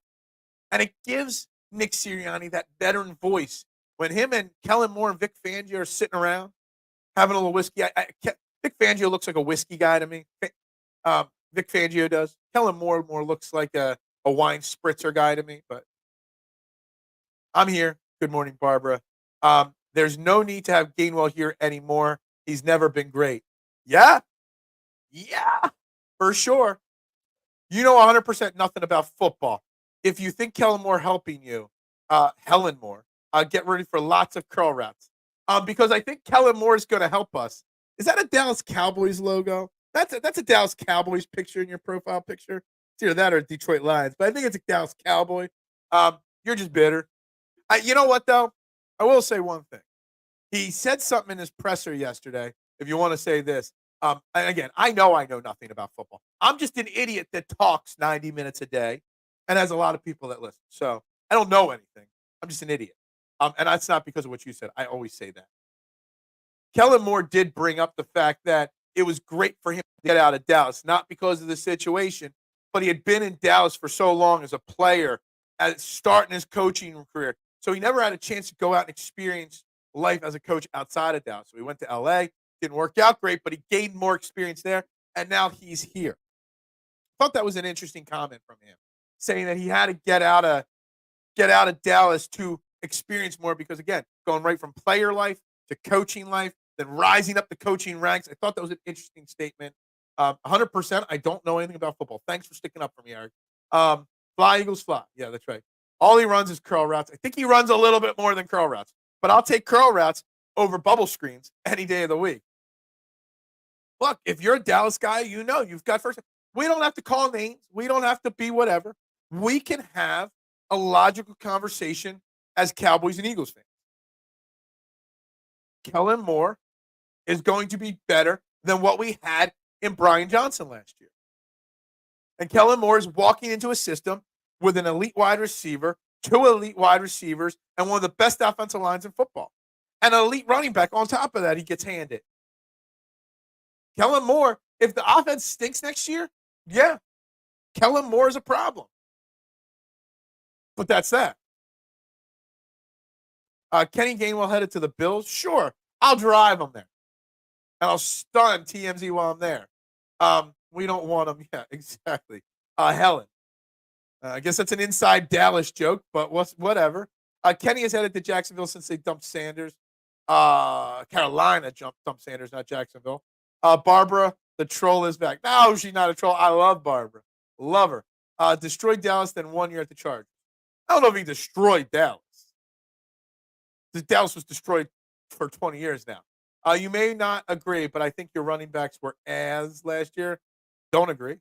And it gives Nick Sirianni that veteran voice. When him and Kellen Moore and Vic Fangio are sitting around having a little whiskey, Vic Fangio looks like a whiskey guy to me. Vic Fangio does. Kellen Moore looks like a wine spritzer guy to me, but I'm here. Good morning, Barbara. There's no need to have Gainwell here anymore. He's never been great. Yeah, for sure. You know 100% nothing about football. If you think Kellen Moore helping you, Helen Moore, get ready for lots of curl routes. Because I think Kellen Moore is going to help us. Is that a Dallas Cowboys logo? That's a Dallas Cowboys picture in your profile picture. It's either that or Detroit Lions, but I think it's a Dallas Cowboy. You're just bitter. You know what, though? I will say one thing. He said something in his presser yesterday, if you want to say this. And again, I know nothing about football. I'm just an idiot that talks 90 minutes a day and has a lot of people that listen. So I don't know anything. I'm just an idiot. And that's not because of what you said. I always say that. Kellen Moore did bring up the fact that it was great for him to get out of Dallas, not because of the situation, but he had been in Dallas for so long as a player, starting his coaching career. So he never had a chance to go out and experience life as a coach outside of Dallas. So he went to LA, didn't work out great, but he gained more experience there, and now he's here. I thought that was an interesting comment from him, saying that he had to get out of Dallas to experience more because, again, going right from player life to coaching life, then rising up the coaching ranks. I thought that was an interesting statement. 100%, I don't know anything about football. Thanks for sticking up for me, Eric. Fly, Eagles, fly. Yeah, that's right. All he runs is curl routes. I think he runs a little bit more than curl routes, but I'll take curl routes over bubble screens any day of the week. Look, if you're a Dallas guy, you know you've got first. We don't have to call names. We don't have to be whatever. We can have a logical conversation as Cowboys and Eagles fans. Kellen Moore is going to be better than what we had in Brian Johnson last year. And Kellen Moore is walking into a system with an elite wide receiver, two elite wide receivers, and one of the best offensive lines in football. And an elite running back on top of that he gets handed. Kellen Moore, if the offense stinks next year, yeah, Kellen Moore is a problem. But that's that. Kenny Gainwell headed to the Bills? Sure. I'll drive him there. And I'll stun TMZ while I'm there. We don't want him. Yeah, exactly. Helen. I guess that's an inside Dallas joke, but whatever. Kenny has headed to Jacksonville since they dumped Sanders. Carolina dumped Sanders, not Jacksonville. Barbara, the troll is back. No, she's not a troll. I love Barbara. Love her. Destroyed Dallas, then 1 year at the Chargers. I don't know if he destroyed Dallas. Dallas was destroyed for 20 years now. You may not agree, but I think your running backs were as last year. Don't agree.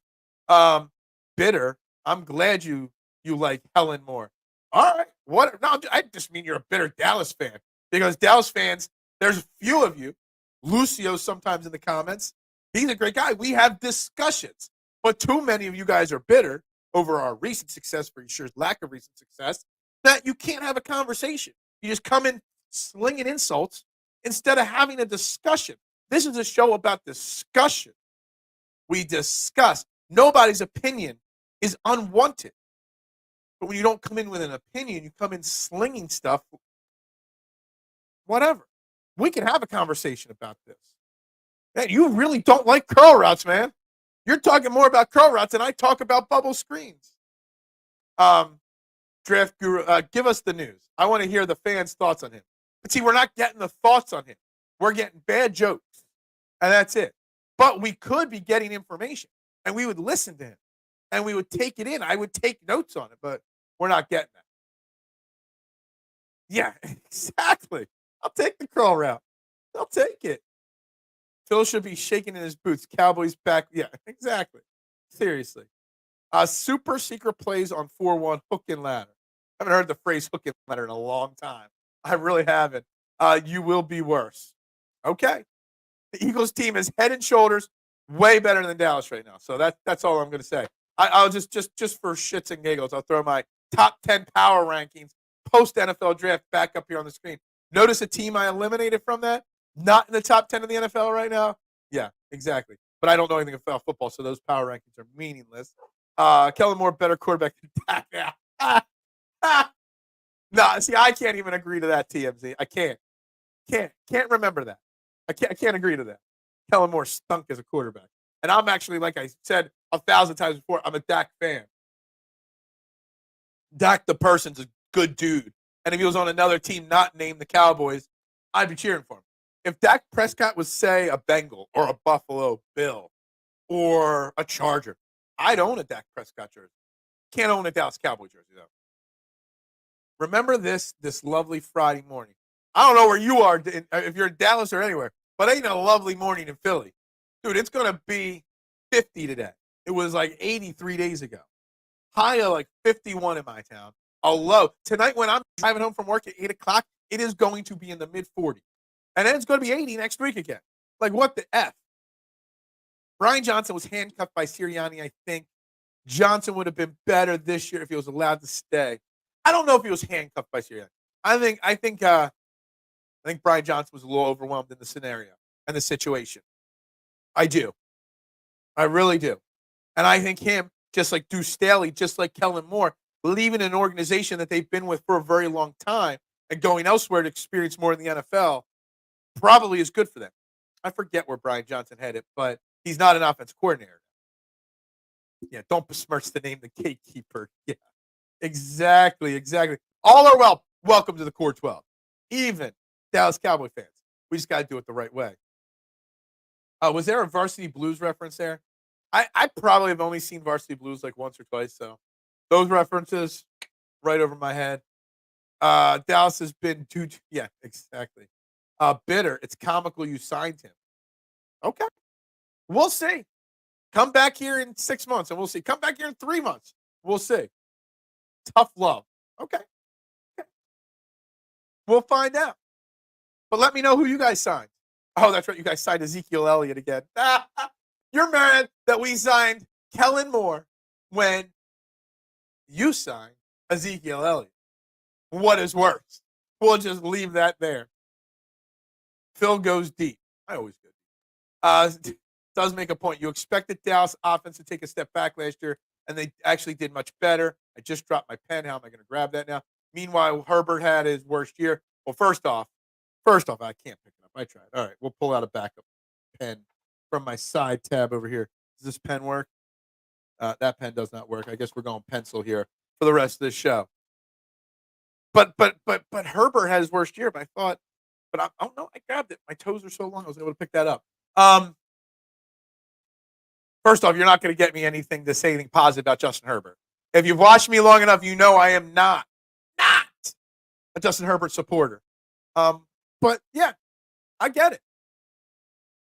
Bitter. I'm glad you like Kellen Moore. All right. What? No, I just mean you're a bitter Dallas fan because Dallas fans. There's a few of you. Lucio sometimes in the comments. He's a great guy. We have discussions, but too many of you guys are bitter over our recent success, for sure lack of recent success, that you can't have a conversation. You just come in slinging insults instead of having a discussion. This is a show about discussion. We discuss. Nobody's opinion is unwanted. But when you don't come in with an opinion, you come in slinging stuff, whatever. We can have a conversation about this. Man, you really don't like curl routes, man. You're talking more about curl routes than I talk about bubble screens. Draft Guru, give us the news. I want to hear the fans' thoughts on him. But see, we're not getting the thoughts on him. We're getting bad jokes, and that's it. But we could be getting information, and we would listen to him, and we would take it in. I would take notes on it, but we're not getting that. Yeah, exactly. I'll take the curl route. I'll take it. Phil should be shaking in his boots. Cowboys back. Yeah, exactly. Seriously. Super secret plays on 4-1 hook and ladder. I haven't heard the phrase hook and ladder in a long time. I really haven't. You will be worse. Okay. The Eagles team is head and shoulders way better than Dallas right now. So that's all I'm going to say. I'll just for shits and giggles, I'll throw my top 10 power rankings post NFL draft back up here on the screen. Notice a team I eliminated from that, not in the top 10 of the NFL right now. Yeah, exactly. But I don't know anything about football, so those power rankings are meaningless. Kellen Moore, better quarterback than Dak. Yeah. No, see, I can't even agree to that, TMZ. I can't remember that. I can't agree to that. Kellen Moore stunk as a quarterback. And I'm actually, like I said 1,000 times before, I'm a Dak fan. Dak the person's a good dude. And if he was on another team not named the Cowboys, I'd be cheering for him. If Dak Prescott was, say, a Bengal or a Buffalo Bill or a Charger, I'd own a Dak Prescott jersey. Can't own a Dallas Cowboy jersey, though. Remember this lovely Friday morning. I don't know where you are, if you're in Dallas or anywhere, but ain't a lovely morning in Philly. Dude, it's going to be 50 today. It was like 80 3 days ago. High of like 51 in my town. A low. Tonight when I'm driving home from work at 8 o'clock, it is going to be in the mid-40s. And then it's going to be 80 next week again. Like, what the F? Brian Johnson was handcuffed by Sirianni, I think. Johnson would have been better this year if he was allowed to stay. I don't know if he was handcuffed by Sirianni. I think Brian Johnson was a little overwhelmed in the scenario and the situation. I do. I really do. And I think him, just like Deuce Staley, just like Kellen Moore, leaving an organization that they've been with for a very long time and going elsewhere to experience more in the NFL probably is good for them. I forget where Brian Johnson headed, but he's not an offensive coordinator. Yeah, don't besmirch the name the gatekeeper. Yeah, exactly. All are welcome to the Core 12. Even Dallas Cowboy fans. We just got to do it the right way. Was there a Varsity Blues reference there? I probably have only seen Varsity Blues like once or twice, so those references right over my head. Dallas has been too, yeah, exactly. Bitter. It's comical you signed him. Okay. We'll see. Come back here in 6 months and we'll see. Come back here in 3 months. We'll see. Tough love. Okay. We'll find out. But let me know who you guys signed. Oh, that's right. You guys signed Ezekiel Elliott again. You're mad that we signed Kellen Moore when you signed Ezekiel Elliott. What is worse? We'll just leave that there. Phil goes deep. I always go deep. Does make a point. You expected Dallas offense to take a step back last year, and they actually did much better. I just dropped my pen. How am I going to grab that now? Meanwhile, Herbert had his worst year. Well, first off, I can't pick it up. I tried. All right, we'll pull out a backup pen from my side tab over here. Does this pen work? That pen does not work. I guess we're going pencil here for the rest of the show. But Herbert had his worst year. But I thought, I don't know. I grabbed it. My toes are so long. I was able to pick that up. First off, you're not going to get me anything to say anything positive about Justin Herbert. If you've watched me long enough, you know I am not a Justin Herbert supporter. But yeah, I get it.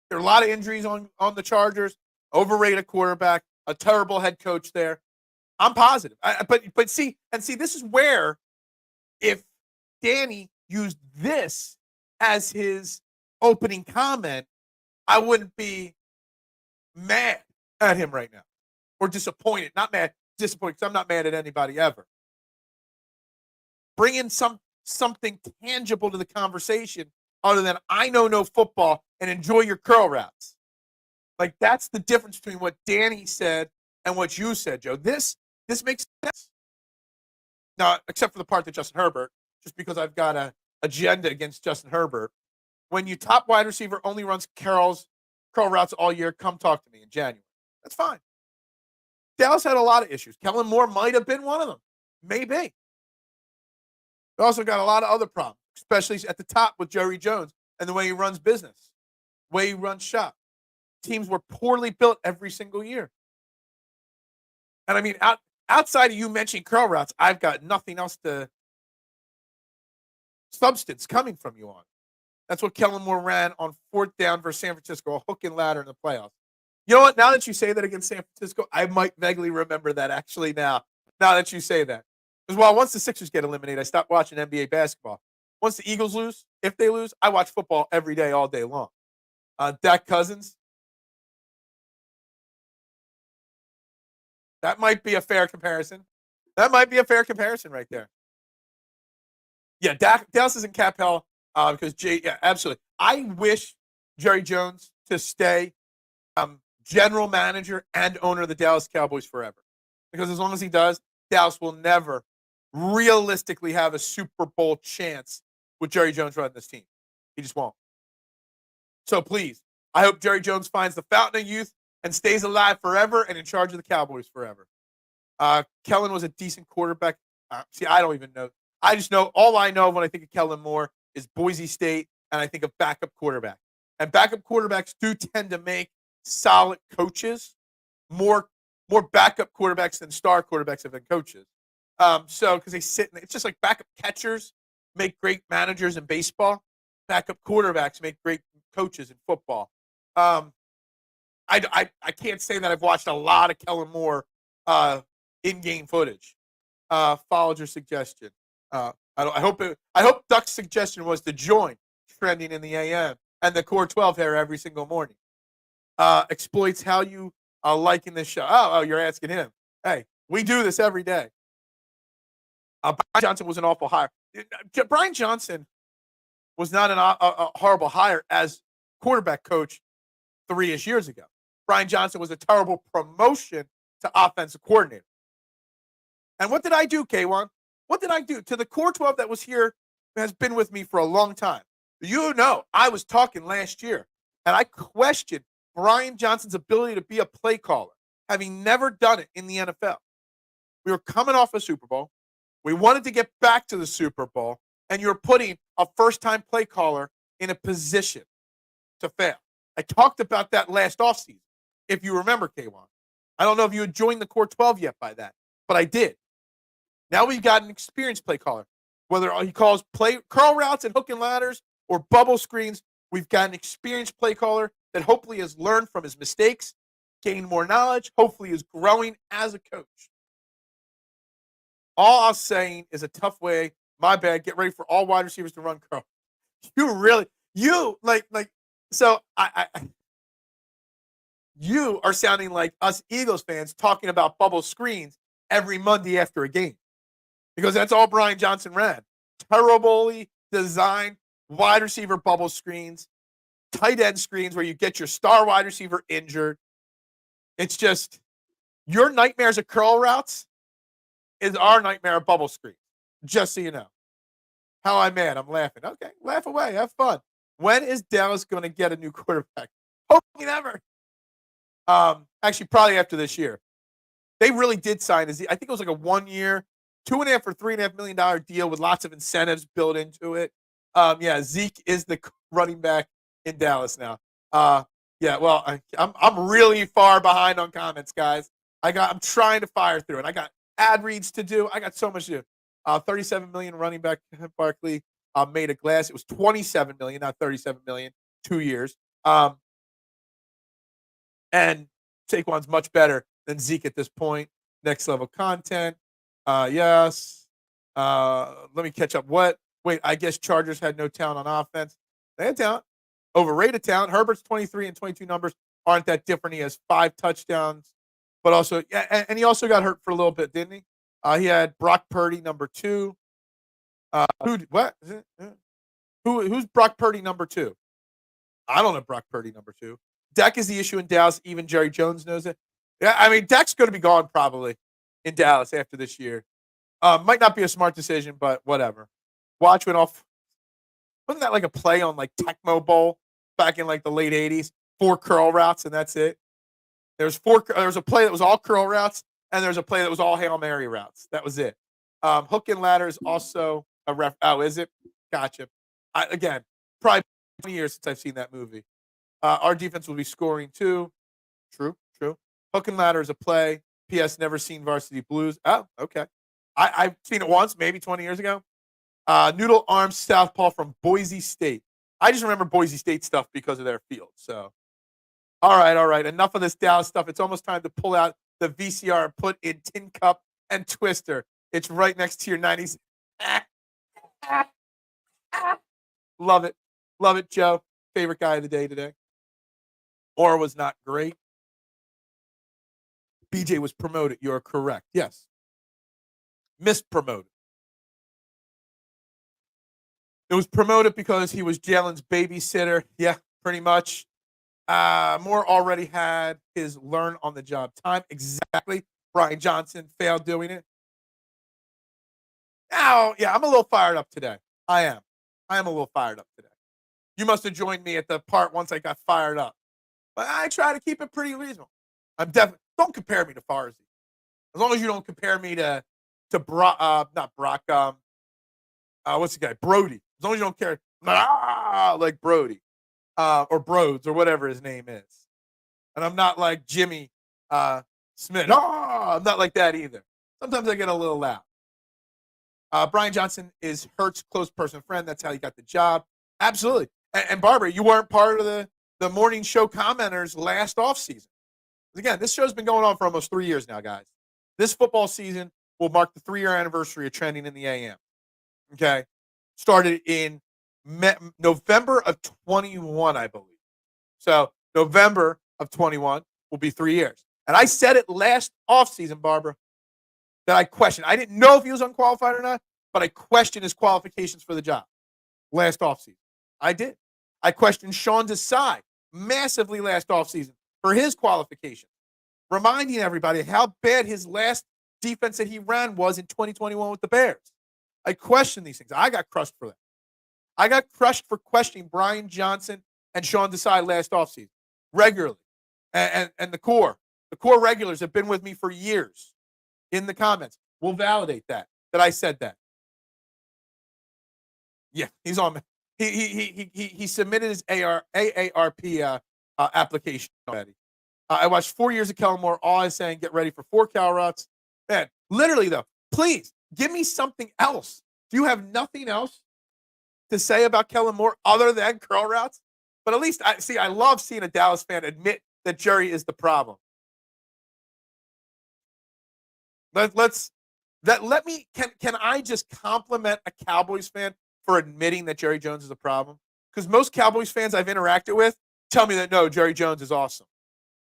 There are a lot of injuries on the Chargers, overrated quarterback, a terrible head coach there. I'm positive. But see, this is where if Danny used this as his opening comment, I wouldn't be mad at him right now or disappointed. Not mad, disappointed, because I'm not mad at anybody ever. Bring in something tangible to the conversation other than I know no football and enjoy your curl routes. Like, that's the difference between what Danny said and what you said, Joe. This makes sense. Now, except for the part that Justin Herbert, just because I've got an agenda against Justin Herbert. When your top wide receiver only runs curl routes all year, come talk to me in January. That's fine. Dallas had a lot of issues. Kellen Moore might have been one of them. Maybe. They also got a lot of other problems, especially at the top with Jerry Jones and the way he runs business, the way he runs shop. Teams were poorly built every single year. And I mean, outside of you mentioning curl routes, I've got nothing else to substance coming from you on. That's what Kellen Moore ran on 4th down versus San Francisco, a hook and ladder in the playoffs. You know what? Now that you say that against San Francisco, I might vaguely remember that actually now that you say that. Because once the Sixers get eliminated, I stopped watching NBA basketball. Once the Eagles lose, if they lose, I watch football every day, all day long. Dak Cousins, that might be a fair comparison. That might be a fair comparison right there. Yeah, Dallas is in cap hell because absolutely. I wish Jerry Jones to stay general manager and owner of the Dallas Cowboys forever. Because as long as he does, Dallas will never realistically have a Super Bowl chance with Jerry Jones running this team. He just won't. So please, I hope Jerry Jones finds the fountain of youth and stays alive forever and in charge of the Cowboys forever. Kellen was a decent quarterback. I don't even know. I just know, all I know when I think of Kellen Moore is Boise State, and I think of backup quarterback. And backup quarterbacks do tend to make solid coaches, more backup quarterbacks than star quarterbacks have been coaches. Because they sit, it's just like backup catchers make great managers in baseball. Backup quarterbacks make great coaches in football. I can't say that I've watched a lot of Kellen Moore in-game footage. Followed your suggestion. I hope Duck's suggestion was to join trending in the AM and the Core 12 hair every single morning. Exploits how you liking this show. Oh, you're asking him. Hey, we do this every day. Brian Johnson was an awful hire. Brian Johnson was not a horrible hire as quarterback coach 3-ish years ago. Brian Johnson was a terrible promotion to offensive coordinator. And what did I do, K1? What did I do to the Core 12 that was here, has been with me for a long time? You know, I was talking last year, and I questioned Brian Johnson's ability to be a play caller, having never done it in the NFL. We were coming off a Super Bowl. We wanted to get back to the Super Bowl, and you're putting a first-time play caller in a position to fail. I talked about that last offseason, if you remember, K1. I don't know if you had joined the Core 12 yet by that, but I did. Now we've got an experienced play caller. Whether he calls curl routes and hook and ladders or bubble screens, we've got an experienced play caller that hopefully has learned from his mistakes, gained more knowledge, hopefully is growing as a coach. All I'm saying is a tough way. My bad. Get ready for all wide receivers to run curl. You are sounding like us Eagles fans talking about bubble screens every Monday after a game. Because that's all Brian Johnson ran. Terribly designed wide receiver bubble screens, tight end screens where you get your star wide receiver injured. It's just, your nightmares of curl routes is our nightmare of bubble screens. Just so you know. How I'm mad. I'm laughing. Okay, laugh away. Have fun. When is Dallas going to get a new quarterback? Hopefully never. Actually, probably after this year. They really did sign, I think it was like a 1-year, $2.5 or $3.5 million deal with lots of incentives built into it. Zeke is the running back in Dallas now. I'm really far behind on comments, guys. I'm trying to fire through it. I got ad reads to do. I got so much to do. $37 million running back Barkley made of glass. It was $27 million, not $37 million, 2 years. And Saquon's much better than Zeke at this point. Next level content. Yes. Let me catch up. Wait, I guess Chargers had no talent on offense. They had talent. Overrated talent. Herbert's 23 and 22 numbers aren't that different. He has 5 touchdowns, but also, and he also got hurt for a little bit, didn't he? He had Brock Purdy, number 2. Who's Brock Purdy, number 2? I don't know Brock Purdy, number 2. Dak is the issue in Dallas. Even Jerry Jones knows it. Yeah, I mean, Dak's going to be gone probably in Dallas after this year. Might not be a smart decision, but whatever. Watch went off. Wasn't that like a play on like Tecmo Bowl back in like the late 80s? 4 curl routes, and that's it. There's a play that was all curl routes, and there's a play that was all Hail Mary routes. That was it. Hook and ladder is also a ref. Oh, is it? Gotcha. Again, probably 20 years since I've seen that movie. Our defense will be scoring too. True. Hook and ladder is a play. P.S. Never seen Varsity Blues. Oh, okay. I've seen it once, maybe 20 years ago. Noodle Arms Southpaw from Boise State. I just remember Boise State stuff because of their field. So, all right. Enough of this Dallas stuff. It's almost time to pull out the VCR and put in Tin Cup and Twister. It's right next to your 90s. Love it, Joe. Favorite guy of the day today. Or was not great. BJ was promoted. You're correct. Yes. Mispromoted. It was promoted because he was Jalen's babysitter. Yeah, pretty much. Moore already had his learn on the job time. Exactly. Brian Johnson failed doing it. Now, yeah, I'm a little fired up today. I am a little fired up today. You must have joined me at the part once I got fired up. But I try to keep it pretty reasonable. I'm definitely, don't compare me to Farzi. As long as you don't compare me to Brock, not Brock, what's the guy? Brody. As long as you don't care like Brody or Broads or whatever his name is. And I'm not like Jimmy Smith. I'm not like that either. Sometimes I get a little loud. Brian Johnson is Hurt's close person friend. That's how he got the job. Absolutely. And Barbara, you weren't part of the morning show commenters last offseason. Again, this show's been going on for almost 3 years now, guys. This football season will mark the 3-year anniversary of trending in the AM. Okay? Started in November of 21, I believe. So November of 21 will be 3 years. And I said it last offseason, Barbara, that I questioned. I didn't know if he was unqualified or not, but I questioned his qualifications for the job last offseason. I did. I questioned Sean Desai massively last offseason for his qualifications, reminding everybody how bad his last defense that he ran was in 2021 with the Bears. I questioned these things. I got crushed for that. I got crushed for questioning Brian Johnson and Sean Desai last offseason regularly. And the core regulars have been with me for years in the comments. We'll validate that I said that. Yeah, he's on. He submitted his AARP application already. I watched 4 years of Kellen Moore. All I'm saying, get ready for 4 Cal routes. Man, literally though, please give me something else. Do you have nothing else to say about Kellen Moore other than curl routes? But at least I love seeing a Dallas fan admit that Jerry is the problem. Can I just compliment a Cowboys fan for admitting that Jerry Jones is a problem? Because most Cowboys fans I've interacted with tell me that no, Jerry Jones is awesome.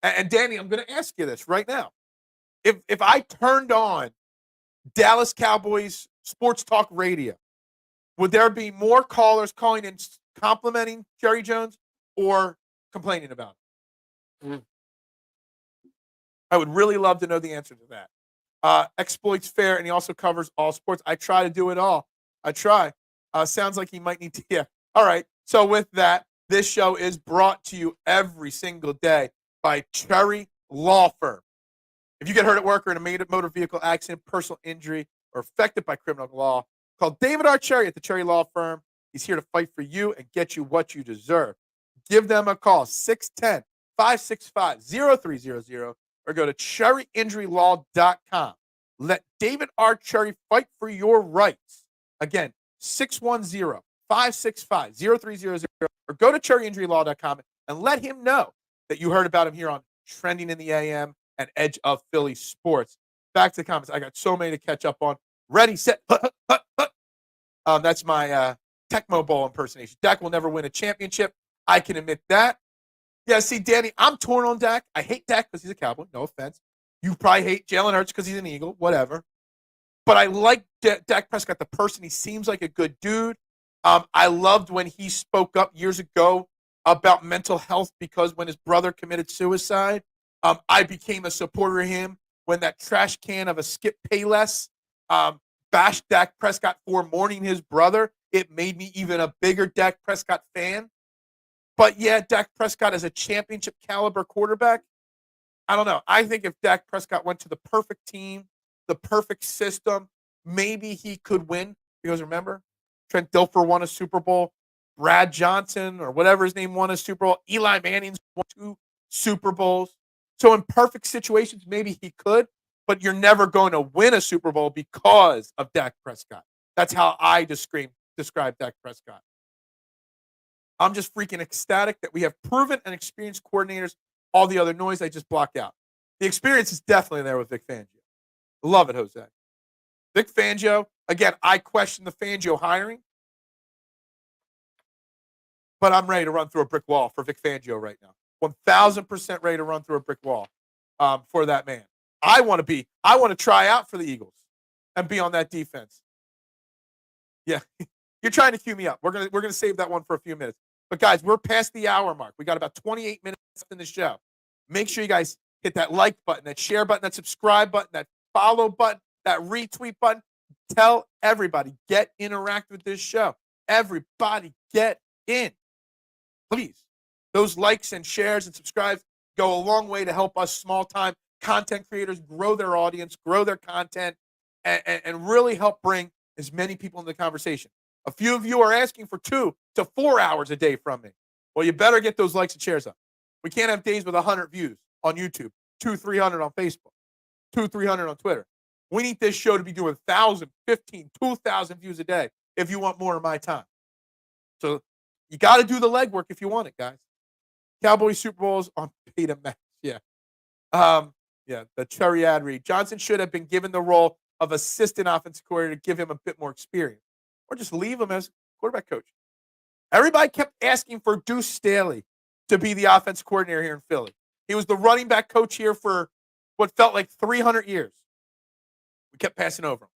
And Danny, I'm going to ask you this right now. If I turned on Dallas Cowboys sports talk radio, would there be more callers calling in complimenting Jerry Jones or complaining about it? I would really love to know the answer to that. Exploits fair, and he also covers all sports. I try to do it all. I try. Sounds like he might need to. Yeah. All right. So with that, this show is brought to you every single day by Cherry Law Firm. If you get hurt at work or in a motor vehicle accident, personal injury, or affected by criminal law, call David R. Cherry at the Cherry Law Firm. He's here to fight for you and get you what you deserve. Give them a call, 610-565-0300, or go to cherryinjurylaw.com. Let David R. Cherry fight for your rights. Again, 610-565-0300 or go to cherryinjurylaw.com and let him know that you heard about him here on Trending in the AM and Edge of Philly Sports. Back to the comments. I got so many to catch up on. Ready, set, that's my Tecmo Bowl impersonation. Dak will never win a championship. I can admit that. Yeah, see, Danny, I'm torn on Dak. I hate Dak because he's a Cowboy. No offense. You probably hate Jalen Hurts because he's an Eagle. Whatever. But I like Dak Prescott, the person. He seems like a good dude. I loved when he spoke up years ago about mental health because when his brother committed suicide, I became a supporter of him when that trash can of a Skip Payless bashed Dak Prescott for mourning his brother. It made me even a bigger Dak Prescott fan. But yeah, Dak Prescott is a championship caliber quarterback. I don't know. I think if Dak Prescott went to the perfect team, the perfect system, maybe he could win. Because remember, Trent Dilfer won a Super Bowl. Brad Johnson or whatever his name won a Super Bowl. Eli Manning's won 2 Super Bowls. So in perfect situations, maybe he could. But you're never going to win a Super Bowl because of Dak Prescott. That's how I describe Dak Prescott. I'm just freaking ecstatic that we have proven and experienced coordinators. All the other noise I just block out. The experience is definitely there with Vic Fangio. Love it, Jose. Vic Fangio, again, I question the Fangio hiring, but I'm ready to run through a brick wall for Vic Fangio right now. 1,000% ready to run through a brick wall for that man. I want to try out for the Eagles and be on that defense. Yeah, you're trying to cue me up. We're gonna save that one for a few minutes. But guys, we're past the hour mark. We got about 28 minutes in the show. Make sure you guys hit that like button, that share button, that subscribe button, that follow button, that retweet button. Tell everybody, get interact with this show. Everybody get in. Please. Those likes and shares and subscribes go a long way to help us small-time content creators grow their audience, grow their content, and really help bring as many people in the conversation. A few of you are asking for 2 to 4 hours a day from me. Well, you better get those likes and shares up. We can't have days with 100 views on YouTube, 200-300 on Facebook, 200-300 on Twitter. We need this show to be doing 1,000, 15, 2,000 views a day if you want more of my time. So you got to do the legwork if you want it, guys. Cowboys Super Bowls on Betamax. Yeah. The Cherry ad read. Johnson should have been given the role of assistant offensive coordinator to give him a bit more experience. Or just leave him as quarterback coach. Everybody kept asking for Deuce Staley to be the offensive coordinator here in Philly. He was the running back coach here for what felt like 300 years. We kept passing over him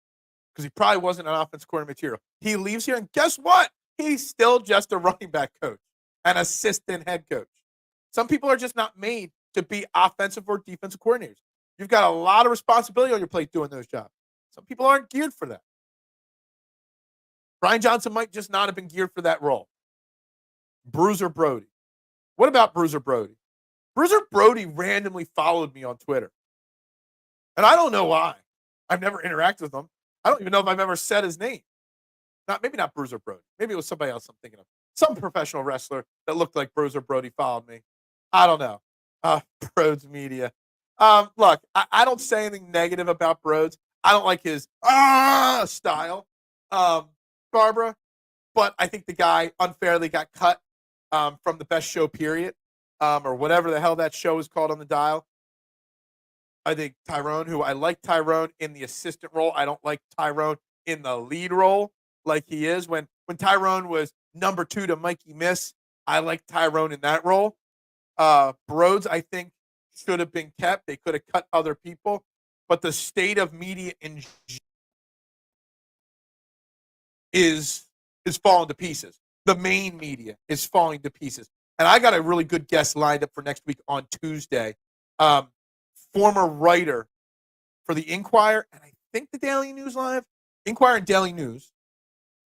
because he probably wasn't an offensive coordinator material. He leaves here, and guess what? He's still just a running back coach, an assistant head coach. Some people are just not made to be offensive or defensive coordinators. You've got a lot of responsibility on your plate doing those jobs. Some people aren't geared for that. Brian Johnson might just not have been geared for that role. Bruiser Brody. What about Bruiser Brody? Bruiser Brody randomly followed me on Twitter. And I don't know why. I've never interacted with him. I don't even know if I've ever said his name. Maybe not Bruiser Brody. Maybe it was somebody else I'm thinking of. Some professional wrestler that looked like Bruiser Brody followed me. I don't know. Broads Media. Look, I don't say anything negative about Broads. I don't like his style. Barbara, but I think the guy unfairly got cut from the best show period, or whatever the hell that show is called on the dial. I think Tyrone, who I like Tyrone in the assistant role. I don't like Tyrone in the lead role like he is. When Tyrone was number 2 to Mikey Miss, I like Tyrone in that role. Broads, I think, should have been kept. They could have cut other people, but the state of media is falling to pieces. The main media is falling to pieces. And I got a really good guest lined up for next week on Tuesday. Former writer for the Inquirer, and I think the Daily News Live, Inquirer and Daily News,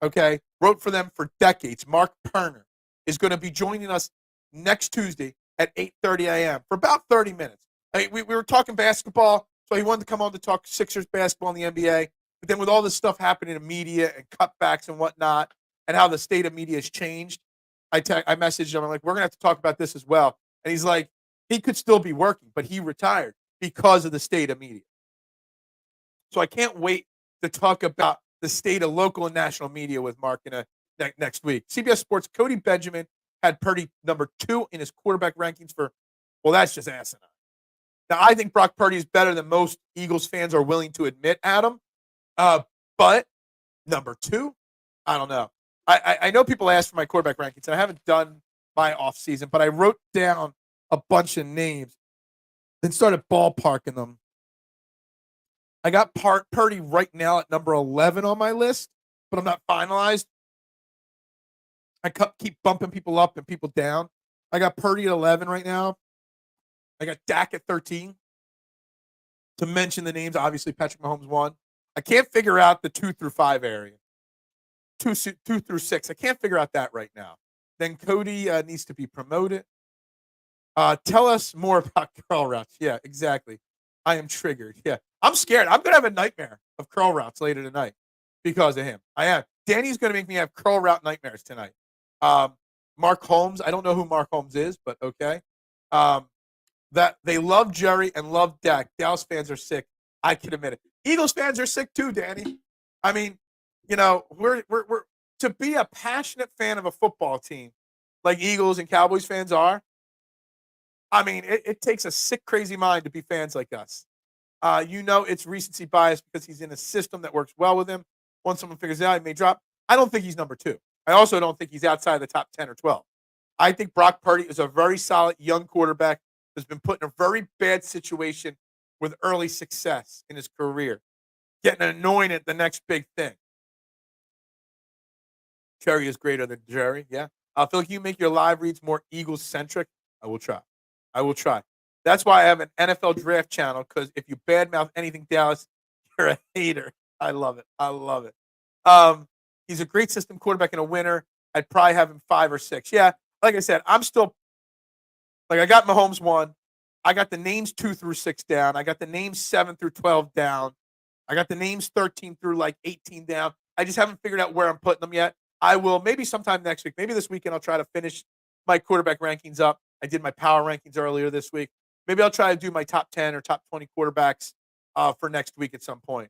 okay, wrote for them for decades. Mark Perner is going to be joining us next Tuesday at 8:30 a.m. for about 30 minutes. We were talking basketball, so he wanted to come on to talk Sixers basketball in the NBA. But then with all this stuff happening in media and cutbacks and whatnot, and how the state of media has changed, I messaged him. I'm like, we're going to have to talk about this as well. And he's like, he could still be working, but he retired because of the state of media. So I can't wait to talk about the state of local and national media with Mark next week. CBS Sports, Cody Benjamin had Purdy number 2 in his quarterback rankings for, well, that's just asinine. Now, I think Brock Purdy is better than most Eagles fans are willing to admit, Adam. But number 2, I don't know. I know people ask for my quarterback rankings, and I haven't done my offseason, but I wrote down a bunch of names and started ballparking them. I got Purdy right now at number 11 on my list, but I'm not finalized. I keep bumping people up and people down. I got Purdy at 11 right now. I got Dak at 13. To mention the names, obviously Patrick Mahomes 1. I can't figure out the 2 through 5 area. 2 through 6. I can't figure out that right now. Then Cody needs to be promoted. Tell us more about curl routes. Yeah, exactly. I am triggered. Yeah, I'm scared. I'm going to have a nightmare of curl routes later tonight because of him. I am. Danny's going to make me have curl route nightmares tonight. Mark Holmes. I don't know who Mark Holmes is, but okay. That they love Jerry and love Dak. Dallas fans are sick. I can admit it. Eagles fans are sick too, Danny. I mean, you know, we're to be a passionate fan of a football team like Eagles and Cowboys fans are. I mean, it takes a sick, crazy mind to be fans like us. You know, it's recency bias because he's in a system that works well with him. Once someone figures it out, he may drop. I don't think he's number 2. I also don't think he's outside the top 10 or 12. I think Brock Purdy is a very solid young quarterback who's been put in a very bad situation with early success in his career, getting anointed the next big thing. Jerry is greater than Jerry, yeah. I feel like you make your live reads more Eagles-centric. I will try. I will try. That's why I have an NFL draft channel, because if you badmouth anything Dallas, you're a hater. I love it. I love it. He's a great system quarterback and a winner. I'd probably have him 5 or 6. Yeah, like I said, I'm still like I got Mahomes 1. I got the names 2 through 6 down. I got the names 7 through 12 down. I got the names 13 through like 18 down. I just haven't figured out where I'm putting them yet. I will maybe sometime next week. Maybe this weekend I'll try to finish my quarterback rankings up. I did my power rankings earlier this week. Maybe I'll try to do my top 10 or top 20 quarterbacks for next week at some point.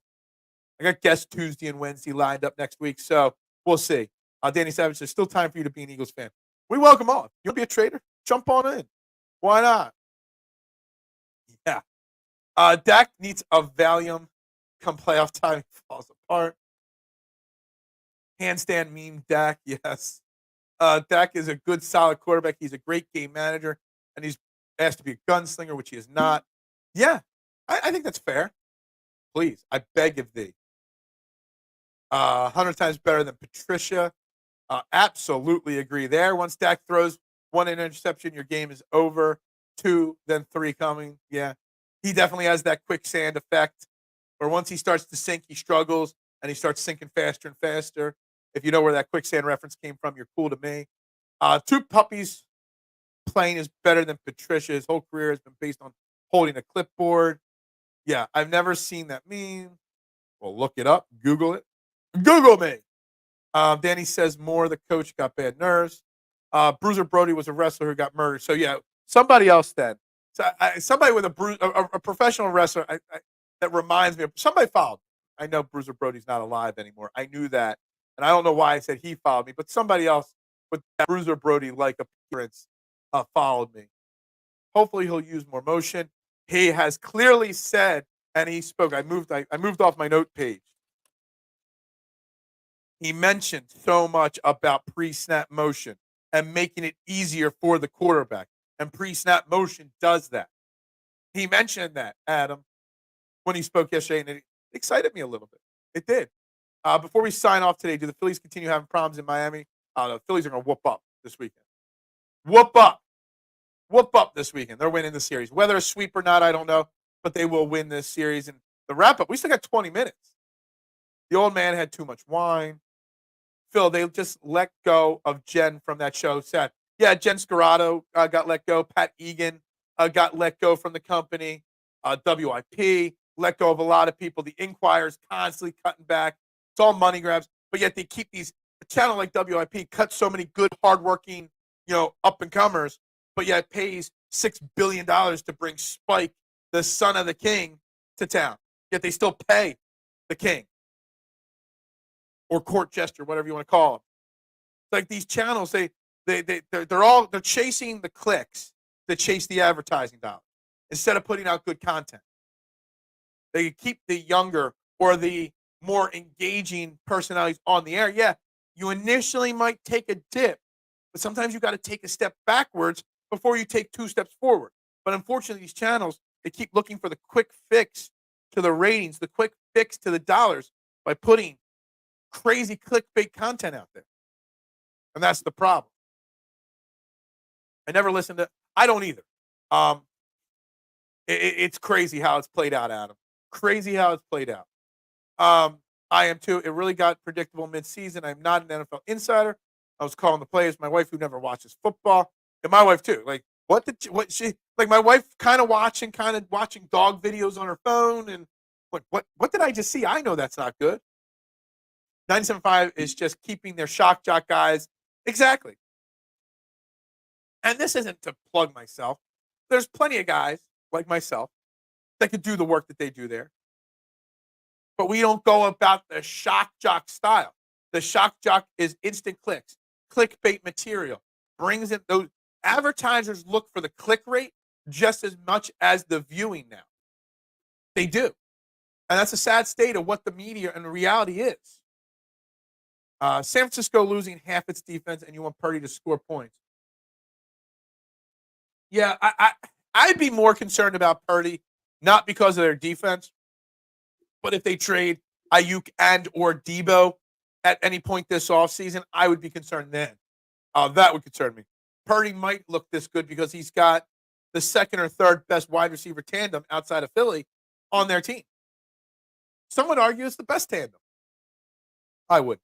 I got guests Tuesday and Wednesday lined up next week, so we'll see. Danny Savage, there's still time for you to be an Eagles fan. We welcome all. You want to be a trader? Jump on in. Why not? Yeah. Dak needs a Valium. Come playoff time, he falls apart. Handstand meme Dak, yes. Dak is a good, solid quarterback. He's a great game manager, and he's asked to be a gunslinger, which he is not. Yeah, I think that's fair. Please, I beg of thee. 100 times better than Patricia. Absolutely agree there. Once Dak throws 1 interception, your game is over. 2, then 3 coming. Yeah, he definitely has that quicksand effect where once he starts to sink, he struggles, and he starts sinking faster and faster. If you know where that quicksand reference came from, you're cool to me. 2 puppies playing is better than Patricia. His whole career has been based on holding a clipboard. Yeah, I've never seen that meme. Well, look it up. Google it. Google me. Danny says Moore, the coach, got bad nerves. Bruiser Brody was a wrestler who got murdered. So, yeah, somebody else then. So, somebody with a professional wrestler that reminds me of somebody followed. I know Bruiser Brody's not alive anymore. I knew that. And I don't know why I said he followed me, but somebody else with that Bruiser Brody-like appearance followed me. Hopefully he'll use more motion. He has clearly said, and he spoke. I moved off my note page. He mentioned so much about pre-snap motion and making it easier for the quarterback. And pre-snap motion does that. He mentioned that, Adam, when he spoke yesterday, and it excited me a little bit. It did. Before we sign off today, do the Phillies continue having problems in Miami? The Phillies are going to whoop up this weekend. Whoop up. Whoop up this weekend. They're winning the series. Whether a sweep or not, I don't know, but they will win this series. And the wrap-up, we still got 20 minutes. The old man had too much wine. Phil, they just let go of Jen from that show. Sad. Yeah, Jen Scarrato got let go. Pat Egan got let go from the company. WIP let go of a lot of people. The Inquirer's constantly cutting back. It's all money grabs, but yet they keep these. A channel like WIP cuts so many good, hardworking, up-and-comers, but yet pays $6 billion to bring Spike, the son of the king, to town. Yet they still pay the king or court jester, whatever you want to call them. Like these channels, they're chasing the clicks that chase the advertising dollar instead of putting out good content. They keep the younger or the more engaging personalities on the air. Yeah, you initially might take a dip, but sometimes you got to take a step backwards before you take 2 steps forward. But unfortunately, these channels, they keep looking for the quick fix to the ratings, the quick fix to the dollars by putting crazy clickbait content out there. And that's the problem. I never listened to, I don't either. It's crazy how it's played out, Adam. Crazy how it's played out. I am too. It really got predictable mid-season. I'm not an NFL insider. I was calling the plays. My wife, who never watches football, and my wife too. Like, my wife kind of watching dog videos on her phone, and what did I just see? I know that's not good. 97.5 is just keeping their shock jock guys. Exactly. And this isn't to plug myself. There's plenty of guys like myself that could do the work that they do there. But we don't go about the shock jock style. The shock jock is instant clicks, clickbait material. Brings in those advertisers look for the click rate just as much as the viewing now. They do. And that's a sad state of what the media and the reality is. San Francisco losing half its defense, and you want Purdy to score points. Yeah, I'd be more concerned about Purdy, not because of their defense, but if they trade Ayuk and or Debo at any point this offseason, I would be concerned then. That would concern me. Purdy might look this good because he's got the second or third best wide receiver tandem outside of Philly on their team. Some would argue it's the best tandem. I would.